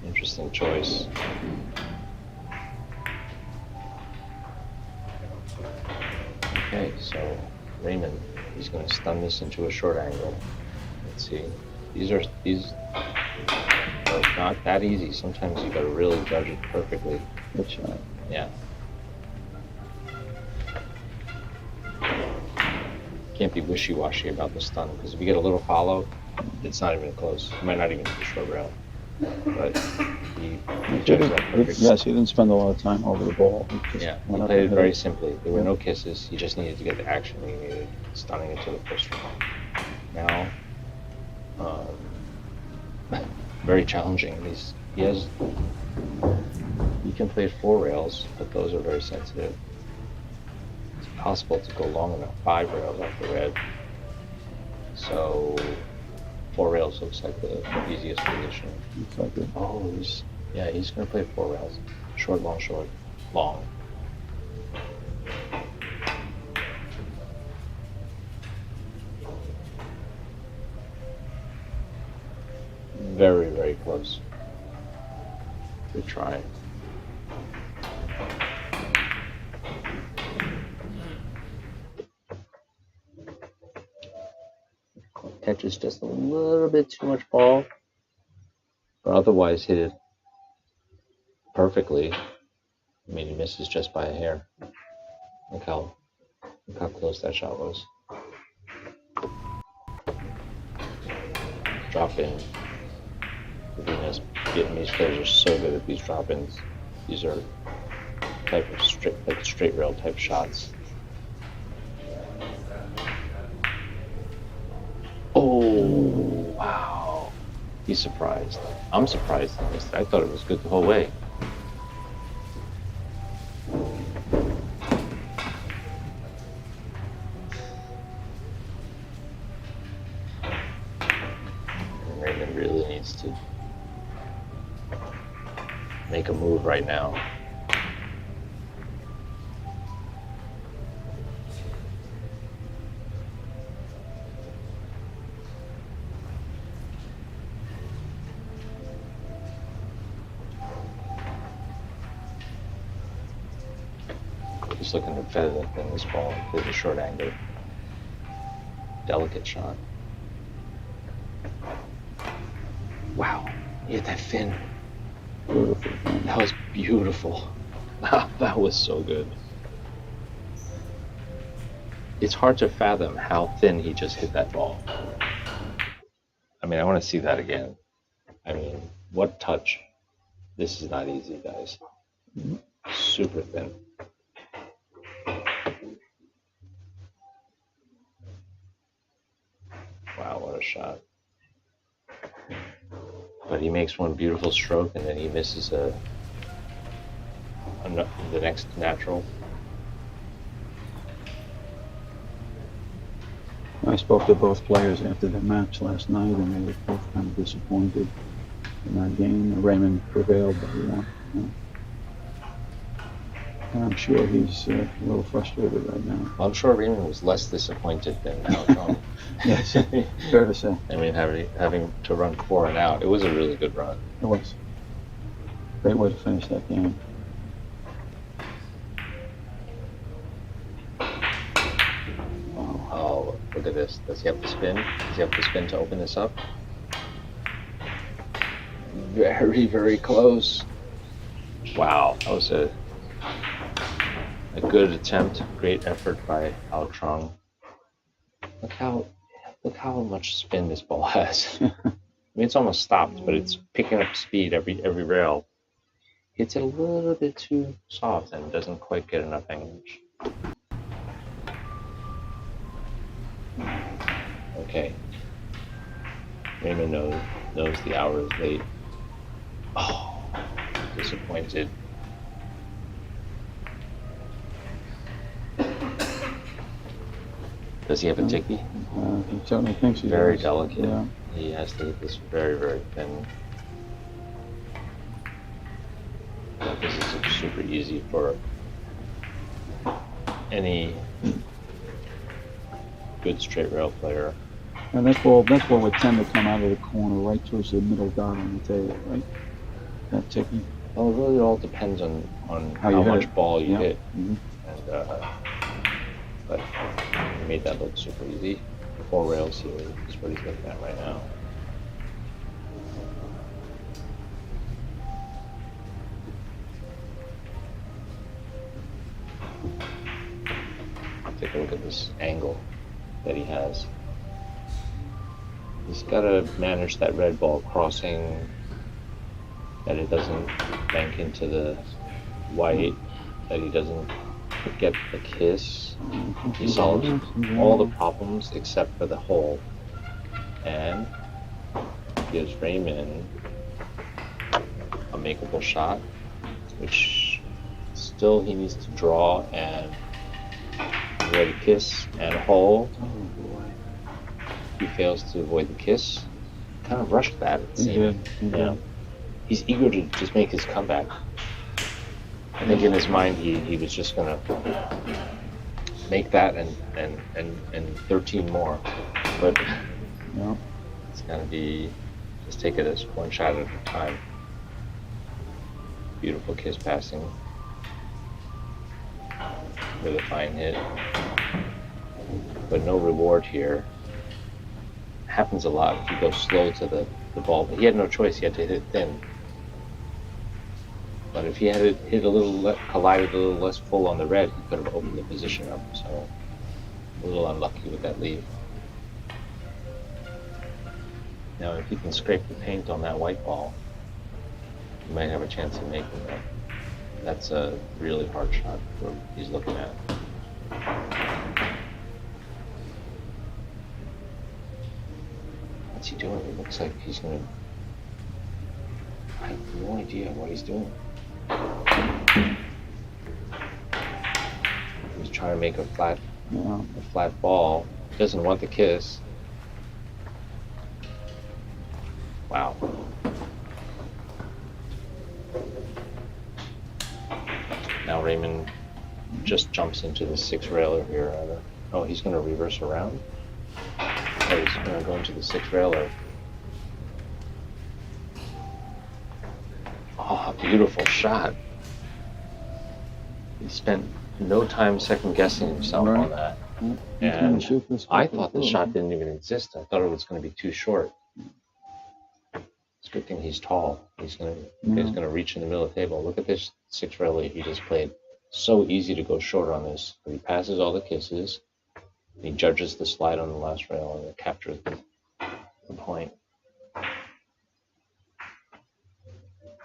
Interesting choice. Okay, so Raymond, he's going to stun this into a short angle. Let's see. These are not that easy. Sometimes you got to really judge it perfectly. Good shot. Yeah. Can't be wishy-washy about the stun, because if you get a little follow, it's not even close. You might not even hit the short rail. But he judged that perfectly. Yes, he didn't spend a lot of time over the ball. He played it very simply. There were no kisses. He just needed to get the action he needed, stunning it to the first round. Now, very challenging. He can play 4 rails, but those are very sensitive. It's possible to go long enough, 5 rails off the red. So 4 rails looks like the easiest position. Looks like it. Oh, he's going to play 4 rails. Short, long. Very, very close. Good try. Catches just a little bit too much ball, but otherwise hit it perfectly. I mean, he misses just by a hair. Look how close that shot was. Drop in. Vietnamese players are so good at these drop-ins. These are straight rail type shots. Oh, wow. He's surprised. I'm surprised he missed it. I thought it was good the whole way. And Raymond really needs to make a move right now. He's looking to feather that thing this ball and play the short angle. Delicate shot. Wow, he hit that fin. Beautiful. That was beautiful. That was so good. It's hard to fathom how thin he just hit that ball. I mean, I want to see that again. I mean, what touch. This is not easy, guys. Super thin. Wow, what a shot. But he makes one beautiful stroke and then he misses the next natural. I spoke to both players after the match last night, and they were both kind of disappointed in that game. Raymon prevailed by one. And I'm sure he's a little frustrated right now. Well, I'm sure Raymon was less disappointed than Trung. Yes, fair to say. I mean, having to run 4 and out, it was a really good run. It was. Great way to finish that game. Oh, look at this. Does he have to spin? Does he have to spin to open this up? Very, very close. Wow, that was a good attempt. Great effort by Trung. Look how much spin this ball has. I mean, it's almost stopped, but it's picking up speed every rail. Hits it a little bit too soft and doesn't quite get enough anguish. Okay. Raymon knows the hour is late. Oh, disappointed. Does he have a ticky? He certainly thinks he does. Very delicate. Yeah. He has to hit this very, very thin. But this is super easy for any good straight rail player. And that ball would tend to come out of the corner right towards the middle dot on the table, right? That ticky. Well, it really all depends on how much ball you hit. Mm-hmm. And but he made that look super easy. 4 rails here is what he's looking at right now. Take a look at this angle that he has. He's got to manage that red ball crossing, that it doesn't bank into the white, that he doesn't get the kiss. He solves all the problems except for the hole, and gives Raymon a makeable shot, which still he needs to draw and avoid a kiss and a hole. He fails to avoid the kiss. Kind of rushed that, it seemed. Yeah. He's eager to just make his comeback. I think in his mind he was just gonna make that and 13 more. But it's gonna be just take it as one shot at a time. Beautiful kiss passing. Really fine hit. But no reward here. Happens a lot if you go slow to the ball, but he had no choice. He had to hit it thin. But if he had it hit a little, collided a little less full on the red, he could have opened the position up. So a little unlucky with that lead. Now, if he can scrape the paint on that white ball, he might have a chance of making that. That's a really hard shot where he's looking at. What's he doing? It looks like he's gonna. I have no idea what he's doing. He's trying to make a flat ball. Doesn't want the kiss. Wow. Now Raymon just jumps into the 6th railer here. Oh, he's going to reverse around. Oh, he's going to go into the 6th railer. Oh, beautiful shot. He spent no time second guessing himself on that. And I thought the shot didn't even exist. I thought it was going to be too short. It's good thing he's tall. He's gonna reach in the middle of the table. Look at this 6-rail lead he just played. So easy to go short on this. But he passes all the kisses. He judges the slide on the last rail and it captures the point.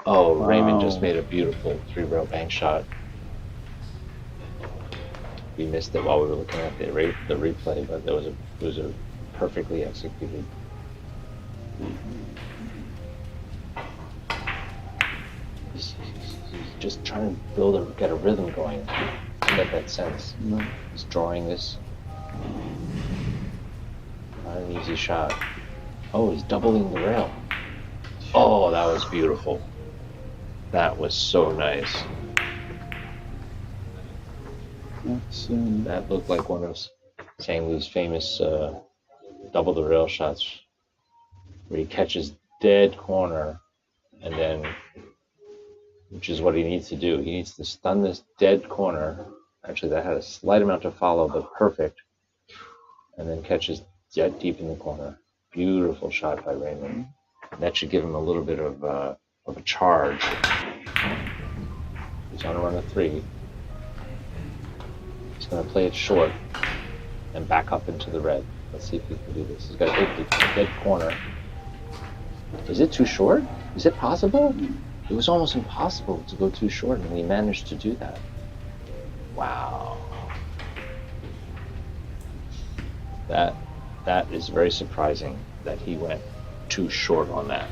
Oh, wow. Raymon just made a beautiful 3-rail bank shot. We missed it while we were looking at the replay, but it was a perfectly executed. He's just trying to get a rhythm going. Get that sense. He's drawing this. Not an easy shot. Oh, he's doubling the rail. Oh, that was beautiful. That was so nice. That looked like one of Sang Lee's famous double the rail shots, where he catches dead corner, and then, which is what he needs to do. He needs to stun this dead corner. Actually, that had a slight amount to follow, but perfect. And then catches dead deep in the corner. Beautiful shot by Raymon. That should give him a little bit of a charge. He's on a run of 3. He's going to play it short and back up into the red. Let's see if he can do this. He's got to hit the dead corner. Is it too short? Is it possible? It was almost impossible to go too short, and he managed to do that. Wow. That is very surprising that he went too short on that.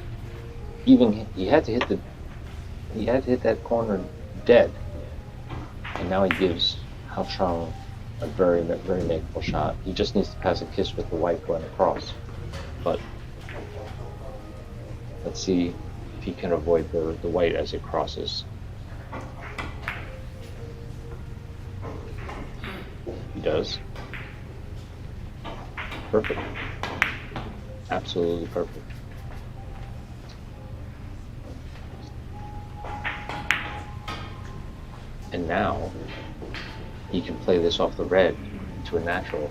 Even he had to hit that corner dead, and now he gives Trung a very, very makeable shot. He just needs to pass a kiss with the white going across. But let's see if he can avoid the white as it crosses. He does. Perfect. Absolutely perfect. And now he can play this off the red to a natural.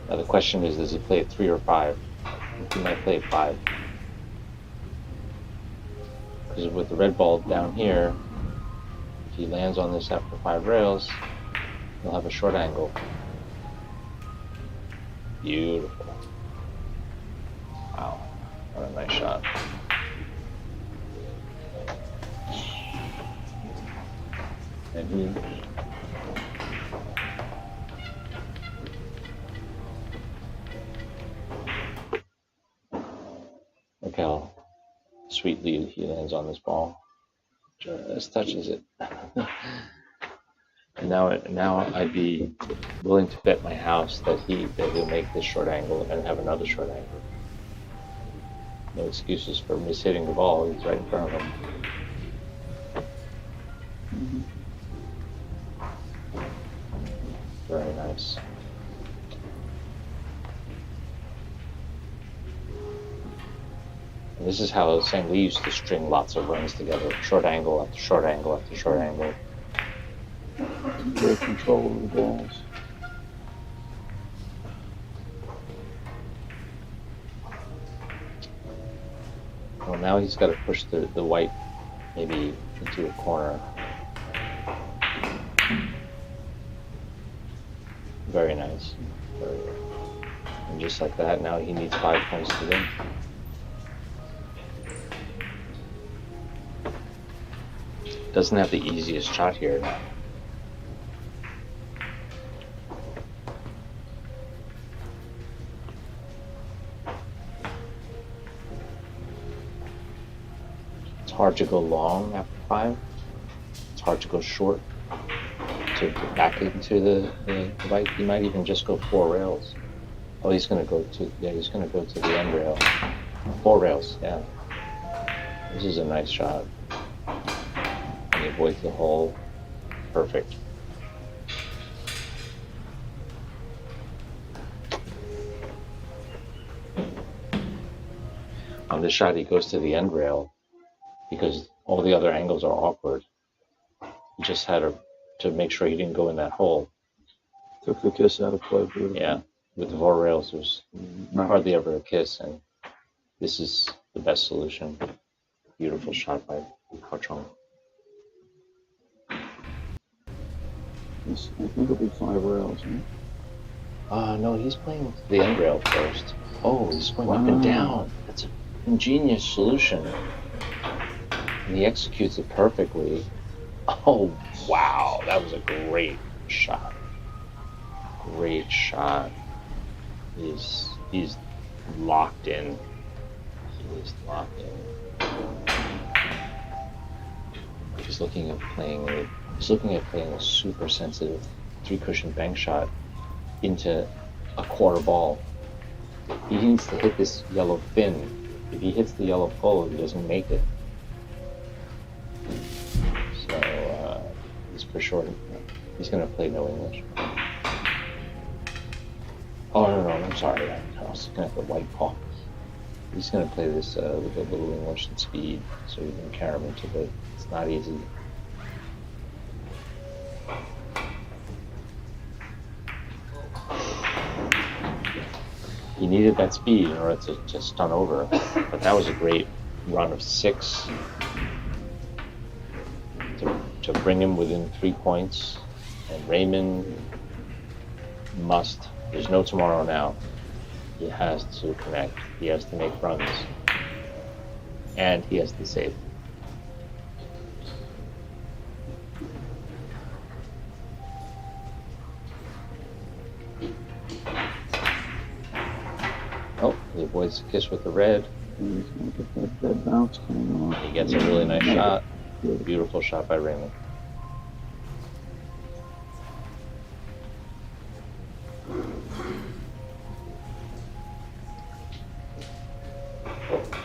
Now the question is, does he play it 3 or 5? He might play it 5. Because with the red ball down here, if he lands on this after 5 rails, he'll have a short angle. Beautiful. Wow, what a nice shot. And he look how sweetly he lands on this ball. Just touches it. And now I'd be willing to bet my house that he'll make this short angle and have another short angle. No excuses for mishitting the ball. He's right in front of him. Very nice. And this is how Sang Lee used to string lots of runs together. Short angle after short angle after short angle. Great control of the balls. Well, now he's got to push the white maybe into a corner. Very nice. Very good. And just like that, now he needs 5 points to win. Doesn't have the easiest shot here now. It's hard to go long after 5. It's hard to go short to get back into the white. He might even just go 4 rails. Oh, he's gonna go to the end rail. 4 rails, yeah. This is a nice shot. And he avoids the hole. Perfect. On this shot, he goes to the end rail. because all the other angles are awkward. He just had to make sure he didn't go in that hole. Took the kiss out of play. Beautiful. Yeah, with the 4 rails, there's hardly ever a kiss, and this is the best solution. Beautiful shot by Trung. I think it'll be 5 rails. Huh? No, he's playing the end rail first. Oh, he's going up and down. That's an ingenious solution. And he executes it perfectly. Oh, wow. That was a great shot. Great shot. He's locked in. He's locked in. He's looking at playing a super sensitive 3-cushion bank shot into a quarter ball. He needs to hit this yellow fin. If he hits the yellow full, he doesn't make it. So he's for sure. He's going to play no English. Oh no, I'm sorry. I was looking at the white ball. He's going to play this with a little English and speed, so he can Carom into the. It's not easy. He needed that speed in order to stun over, but that was a great run of 6 to bring him within 3 points. And Raymon must. There's no tomorrow now. He has to connect. He has to make runs, and he has to save. Oh, he avoids the kiss with the red. And he's going to get that bounce coming off. He gets a really nice shot. Beautiful shot by Raymon.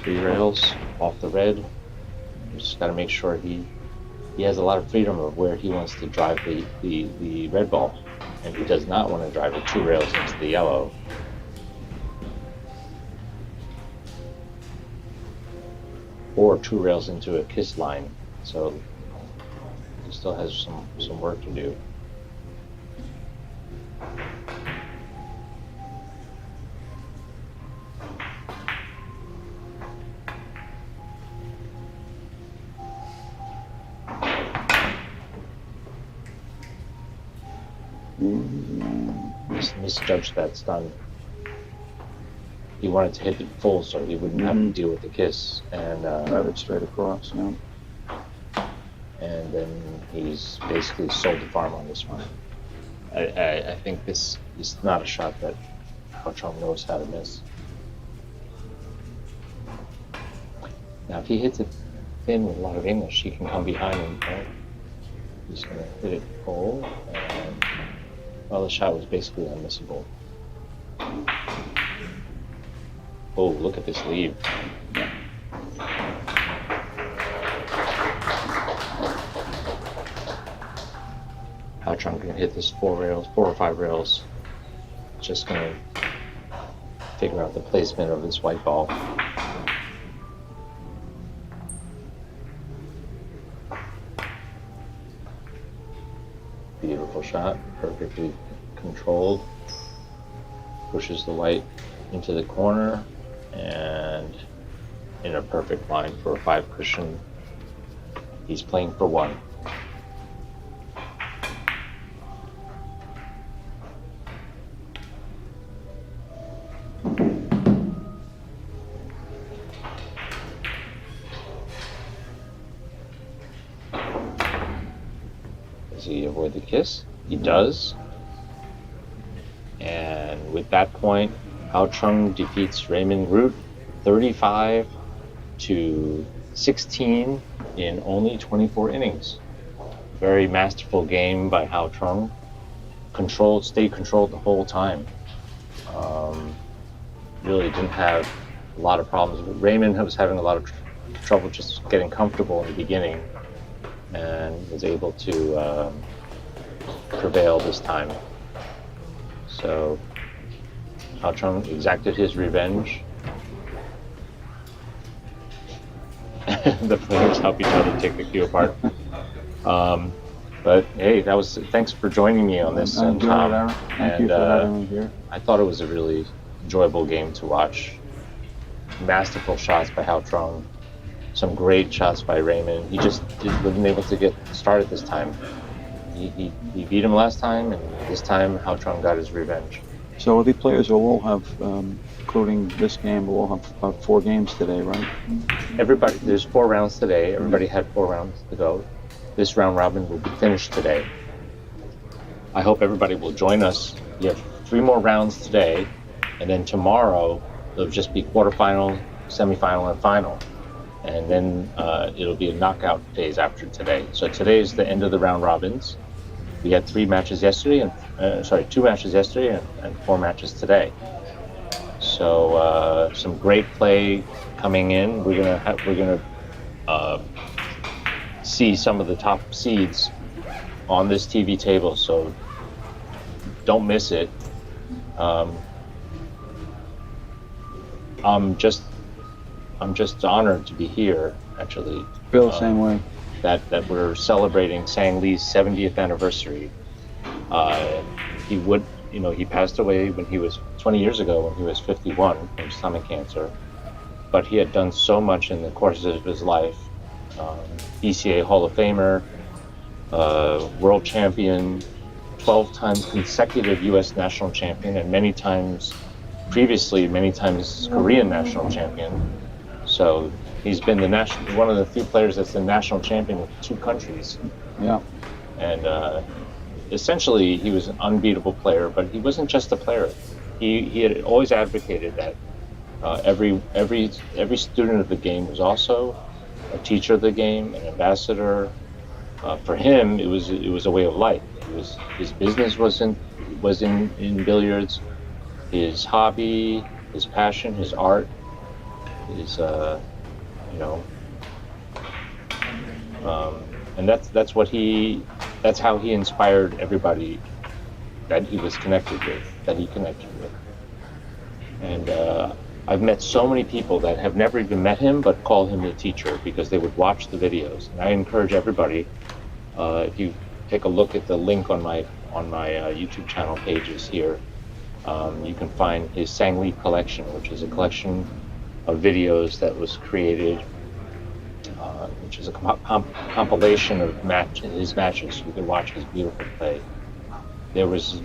Three rails off the red. You just got to make sure he has a lot of freedom of where he wants to drive the red ball, and he does not want to drive it 2 rails into the yellow. Or 2 rails into a kiss line, so he still has some work to do. Misjudged that stun. He wanted to hit it full so he wouldn't have to deal with the kiss, and drive it straight across. Yeah. And then he's basically sold the farm on this one. I think this is not a shot that Trung knows how to miss. Now, if he hits it thin with a lot of English, he can come behind him. Right? He's going to hit it full, and well, the shot was basically unmissable. Oh, look at this lead. Yeah. How Trung can hit this 4 or 5 rails. Just gonna figure out the placement of this white ball. Beautiful shot, perfectly controlled. Pushes the white into the corner and in a perfect line for a 5 cushion. He's playing for 1. Does he avoid the kiss? He does. And with that point, Trung defeats Raymon Groot 35-16 in only 24 innings. Very masterful game by Trung. Stayed controlled the whole time. Really didn't have a lot of problems. Raymon was having a lot of trouble just getting comfortable in the beginning, and was able to prevail this time. So Trung exacted his revenge. the players help each other take the cue apart. But hey, thanks for joining me on this, Thank you, Tom. Aaron. Thank you for having me here. I thought it was a really enjoyable game to watch. Masterful shots by Trung. Some great shots by Raymon. He just wasn't able to get started this time. He beat him last time, and this time Trung got his revenge. So the players will all have, including this game, will all have 4 games today, right? Everybody, there's 4 rounds today. Everybody had 4 rounds to go. This round robin will be finished today. I hope everybody will join us. You have 3 more rounds today, and then tomorrow it'll just be quarterfinal, semifinal, and final. And then it'll be a knockout phase after today. So today is the end of the round robins. We had 2 matches yesterday, and 4 matches today. So some great play coming in. We're gonna see some of the top seeds on this TV table. So don't miss it. I'm just honored to be here. Actually, Feel the same way. That we're celebrating Sang Lee's 70th anniversary. He passed away when he was 20 years ago when he was 51 from stomach cancer. But he had done so much in the course of his life. BCA Hall of Famer, world champion, 12 times consecutive U.S. national champion, and many times Korean national champion. So he's been one of the few players that's the national champion with 2 countries. Yeah. And essentially, he was an unbeatable player, but he wasn't just a player. He had always advocated that every student of the game was also a teacher of the game, an ambassador. For him, it was a way of life. His business was in billiards. His hobby, his passion, his art, and that's how he inspired everybody that he connected with. And I've met so many people that have never even met him but call him a teacher because they would watch the videos. And I encourage everybody, if you take a look at the link on my YouTube channel pages here, you can find his Sang Lee collection, which is a collection of videos that was created, which is a compilation of his matches. You can watch his beautiful play. There was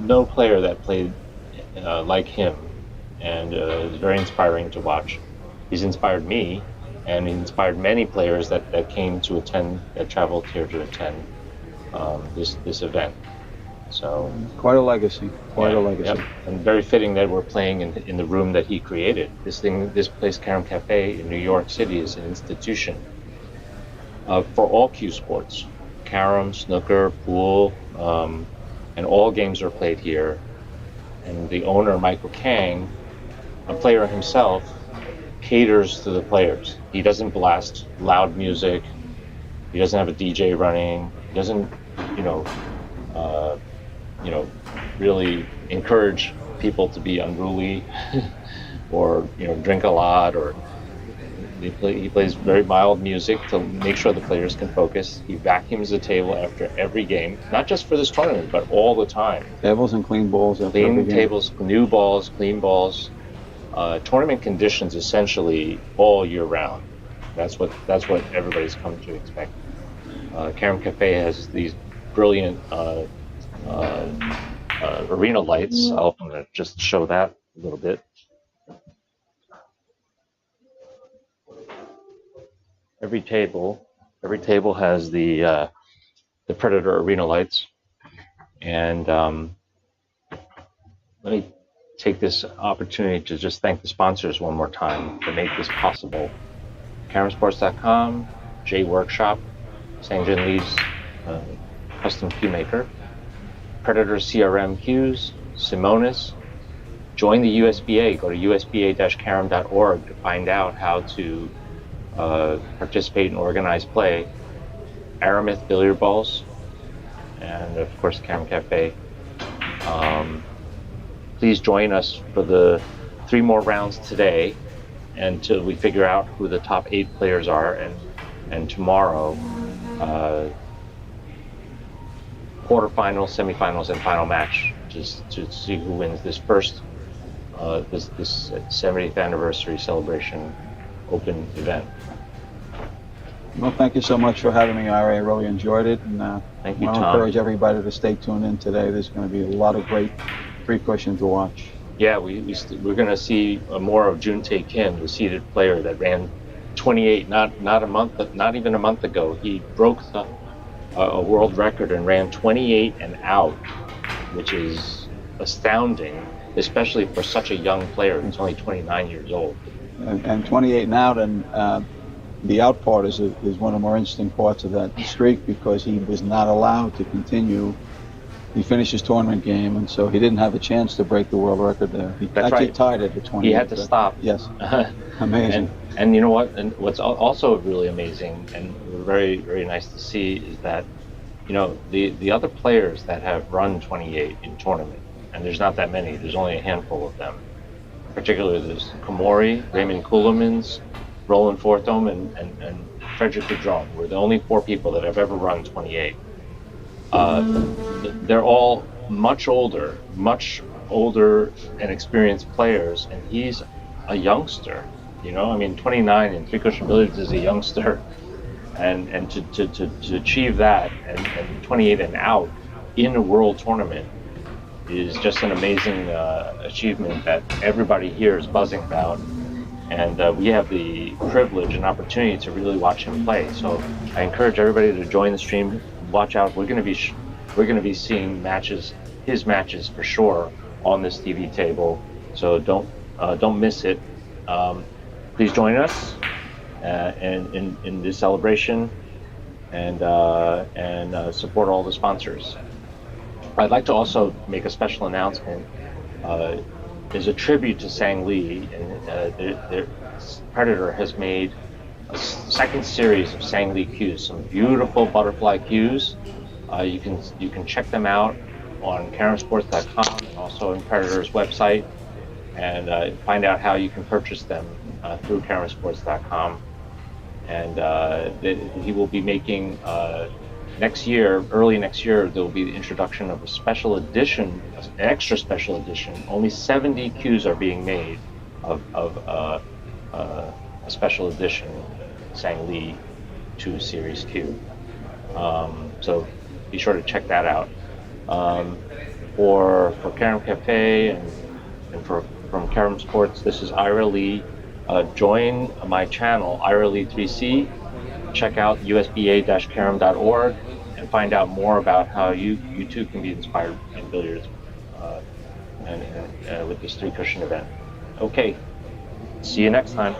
no player that played like him, and it was very inspiring to watch. He's inspired me, and he inspired many players that traveled here to attend this event. So quite a legacy. Quite a legacy. Yep. And very fitting that we're playing in the room that he created. This place, Carom Café in New York City, is an institution for all cue sports: carom, snooker, pool, and all games are played here. And the owner, Michael Kang, a player himself, caters to the players. He doesn't blast loud music. He doesn't have a DJ running. He doesn't, really encourage people to be unruly or drink a lot. Or he plays very mild music to make sure the players can focus. He vacuums the table after every game, not just for this tournament, but all the time. Tables and clean balls. Clean tables, new balls, clean balls. Tournament conditions essentially all year round. That's what everybody's come to expect. Carom Café has these brilliant arena lights. I'm going to just show that a little bit. Every table has the Predator arena lights, and let me take this opportunity to just thank the sponsors one more time to make this possible. CaromSports.com, J Workshop, Sang Lee's custom cue maker, Predator CRM cues, Simonis. Join the USBA. Go to usba-carom.org to find out how to participate in organized play. Aramith billiard balls, and of course Carom Café. Please join us for the 3 more rounds today. until we figure out who the top 8 players are, and tomorrow, quarterfinals, semifinals, and final match, just to see who wins this first this 70th anniversary celebration open event. Well, thank you so much for having me, Ira. I really enjoyed it, and Thank you, I'll Tom. encourage everybody to stay tuned in today. There's going to be a lot of great three-cushion to watch. Yeah, we're going to see more of Juntae Kim, the seeded player that ran 28 not even a month ago. He broke a world record and ran 28 and out, which is astounding, especially for such a young player. He's only 29 years old. And 28 and out, and the out part is one of the more interesting parts of that streak, because he was not allowed to continue. He finished his tournament game, and so he didn't have a chance to break the world record there. He actually tied it at 28. He had to stop. Yes. Amazing. And you know what? And what's also really amazing and very, very nice to see is that, you know, the other players that have run 28 in tournament, and there's not that many. There's only a handful of them. Particularly there's Komori, Raymon Kuhlemans, Roland Fortham, and Frederick Gudron. We're the only 4 people that have ever run 28. They're all much older and experienced players, and he's a youngster. You know, I mean, 29 in three-cushion billiards is a youngster, and to achieve that and 28 and out in a world tournament is just an amazing achievement that everybody here is buzzing about. And we have the privilege and opportunity to really watch him play. So I encourage everybody to join the stream. Watch out. We're going to be seeing his matches for sure on this TV table. So don't miss it. Please join us in this celebration and support all the sponsors. I'd like to also make a special announcement. Is a tribute to Sang Lee, and their Predator has made a second series of Sang Lee cues, some beautiful butterfly cues. You can check them out on CaromSports.com and also on Predator's website, and find out how you can purchase them through CaromSports.com. And he will be making early next year, there will be the introduction of a special edition, an extra special edition. Only 70 cues are being made of a special edition Sang Lee 2 Series Q. So be sure to check that out. For Carom Café and from CaromSports, this is Ira Lee. Join my channel, Ira Lee 3C. Check out usba-carom.org and find out more about how you too can be inspired in billiards and with this three-cushion event. Okay, see you next time.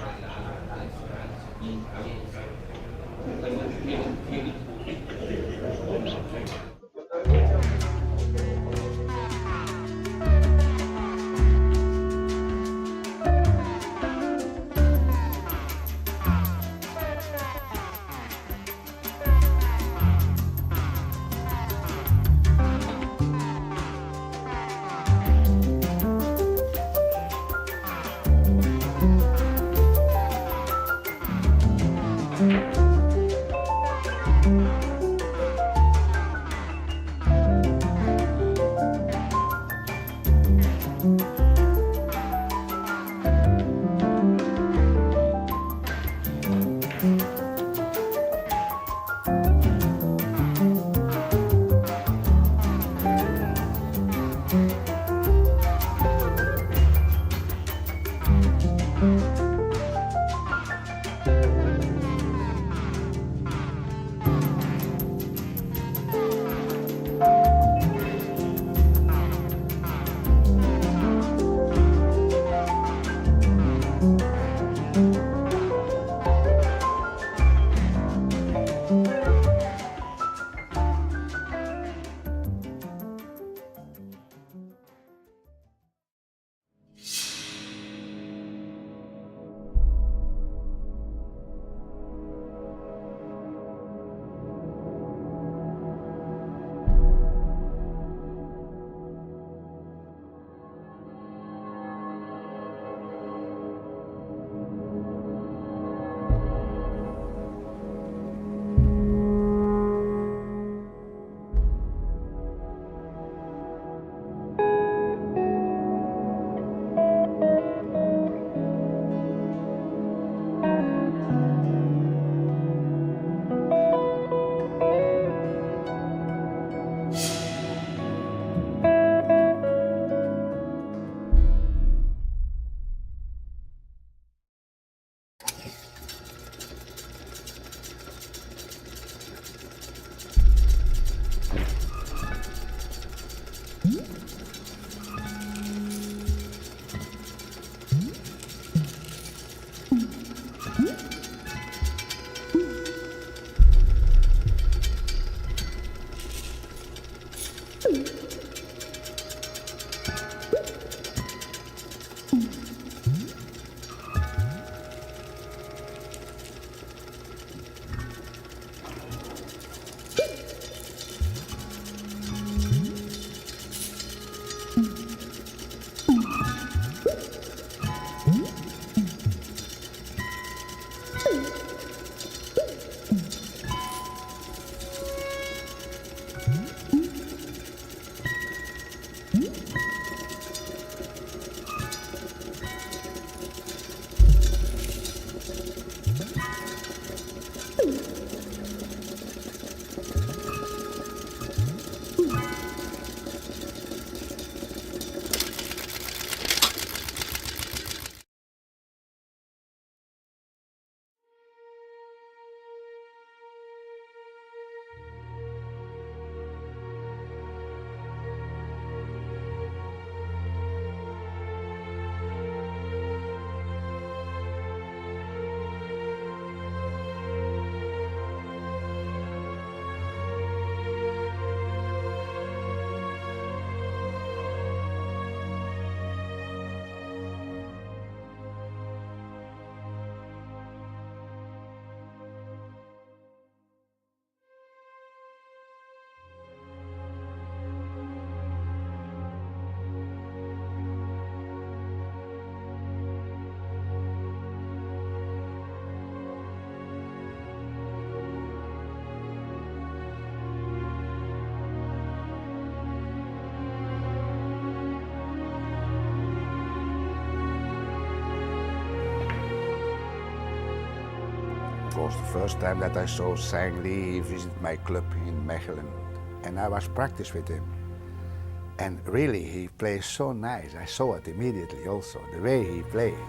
was the first time that I saw Sang Lee visit my club in Mechelen, and I was practice with him. And really, he plays so nice. I saw it immediately also, the way he played.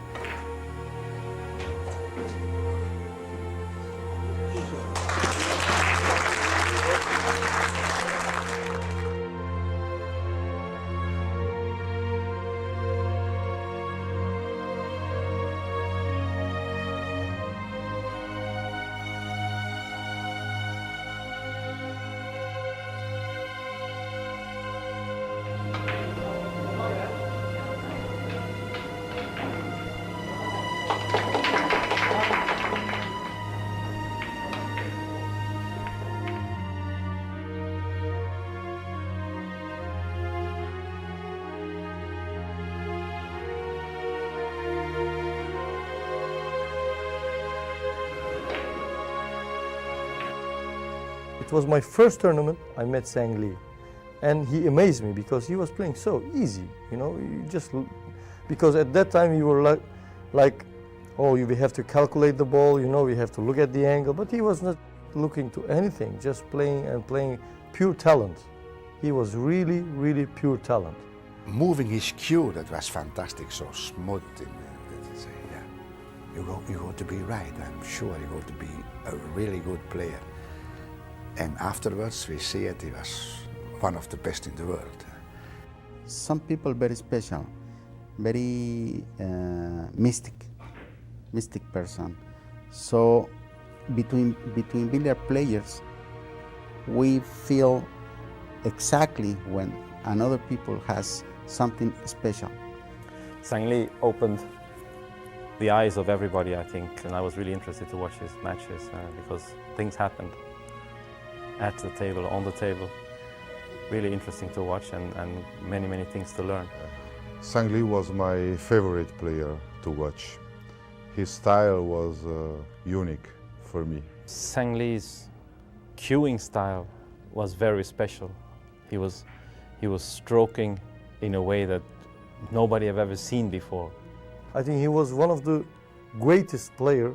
It was my first tournament. I met Sang Lee, and he amazed me because he was playing so easy. You know, because at that time you were like, oh, you have to calculate the ball. You know, we have to look at the angle. But he was not looking to anything, just playing and playing, pure talent. He was really, really pure talent. Moving his cue, that was fantastic, so smooth. Yeah, you're going to be right. I'm sure you're going to be a really good player. And afterwards, we see it, he was one of the best in the world. Some people very special, very mystic person. So between billiard players, we feel exactly when another people has something special. Sang Lee opened the eyes of everybody, I think, and I was really interested to watch his matches because things happened at the table, on the table. Really interesting to watch and many, many things to learn. Sang Lee was my favorite player to watch. His style was unique for me. Sang Lee's cueing style was very special. He was stroking in a way that nobody have ever seen before. I think he was one of the greatest players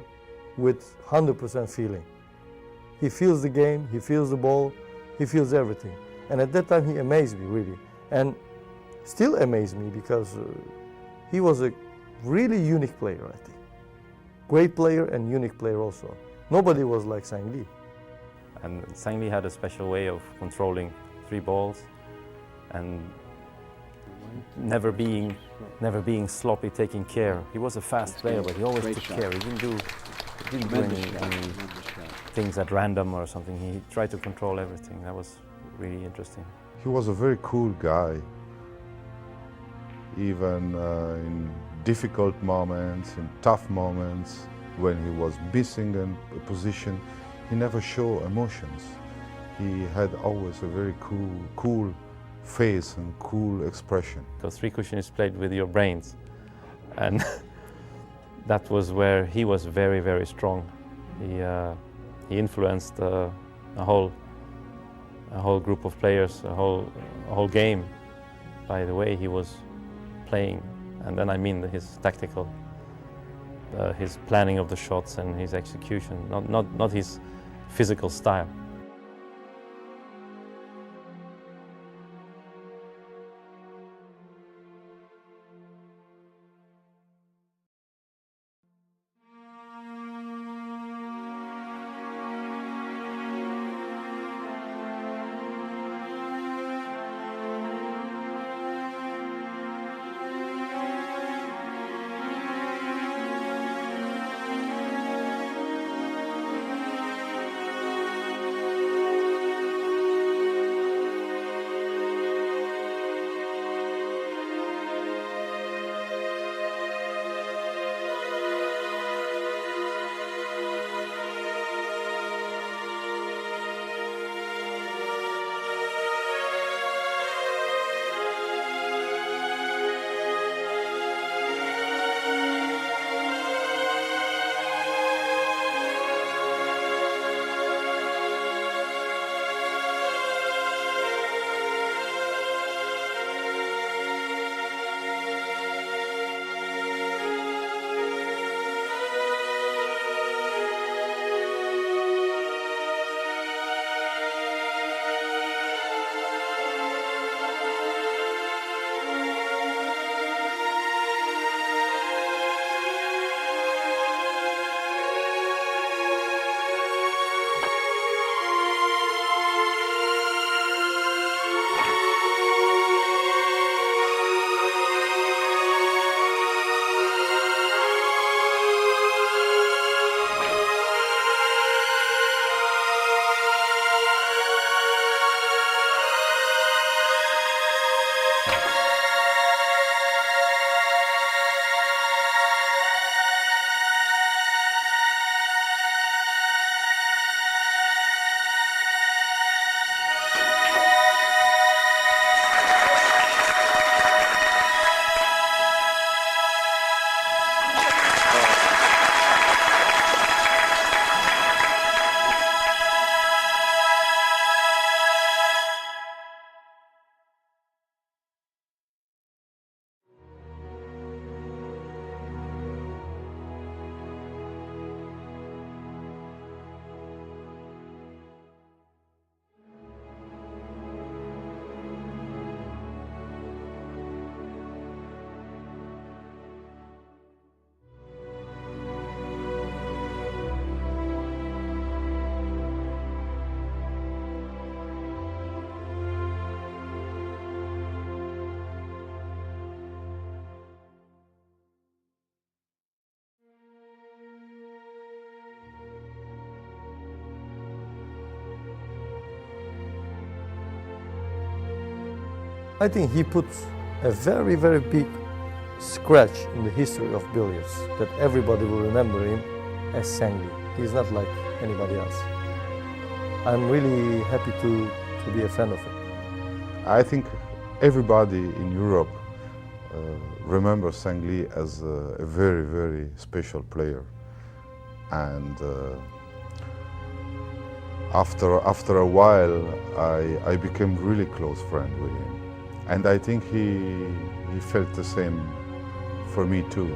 with 100% feeling. He feels the game, he feels the ball, he feels everything. And at that time he amazed me really, and still amazed me because he was a really unique player, I think. Great player and unique player also. Nobody was like Sang Lee. And Sang Lee had a special way of controlling 3 balls and never being sloppy, taking care. He was a fast player, but he always took care. He didn't do any things at random or something. He tried to control everything. That was really interesting. He was a very cool guy. Even in difficult moments, in tough moments, when he was missing a position, he never showed emotions. He had always a very cool face and cool expression. Because 3 cushion is played with your brains, and that was where he was very, very strong. He influenced a whole group of players, a whole game, by the way he was playing. And then I mean his tactical, his planning of the shots and his execution, not his physical style. I think he put a very, very big scratch in the history of billiards, that everybody will remember him as Sangli. He's not like anybody else. I'm really happy to be a fan of him. I think everybody in Europe remembers Sangli as a very, very special player. And after a while, I became really close friend with him. And I think he felt the same for me too.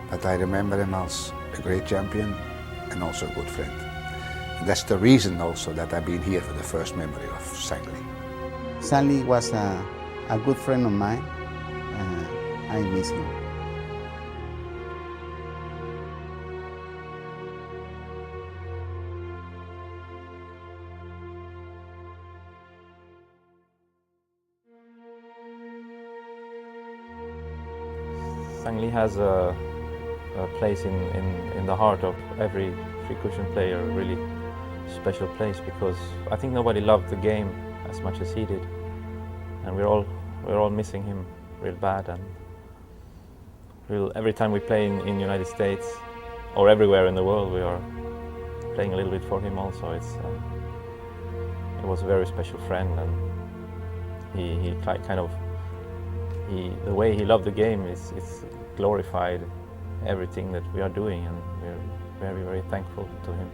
But I remember him as a great champion and also a good friend. And that's the reason also that I've been here for the first memory of Sangli. Stanley was a good friend of mine. I miss him. Sangli has a place in the heart of every free cushion player, a really special place, because I think nobody loved the game as much as he did, and we're all missing him real bad. And every time we play in United States or everywhere in the world, we are playing a little bit for him also. It was a very special friend, and the way he loved the game it's glorified everything that we are doing, and we're very, very thankful to him.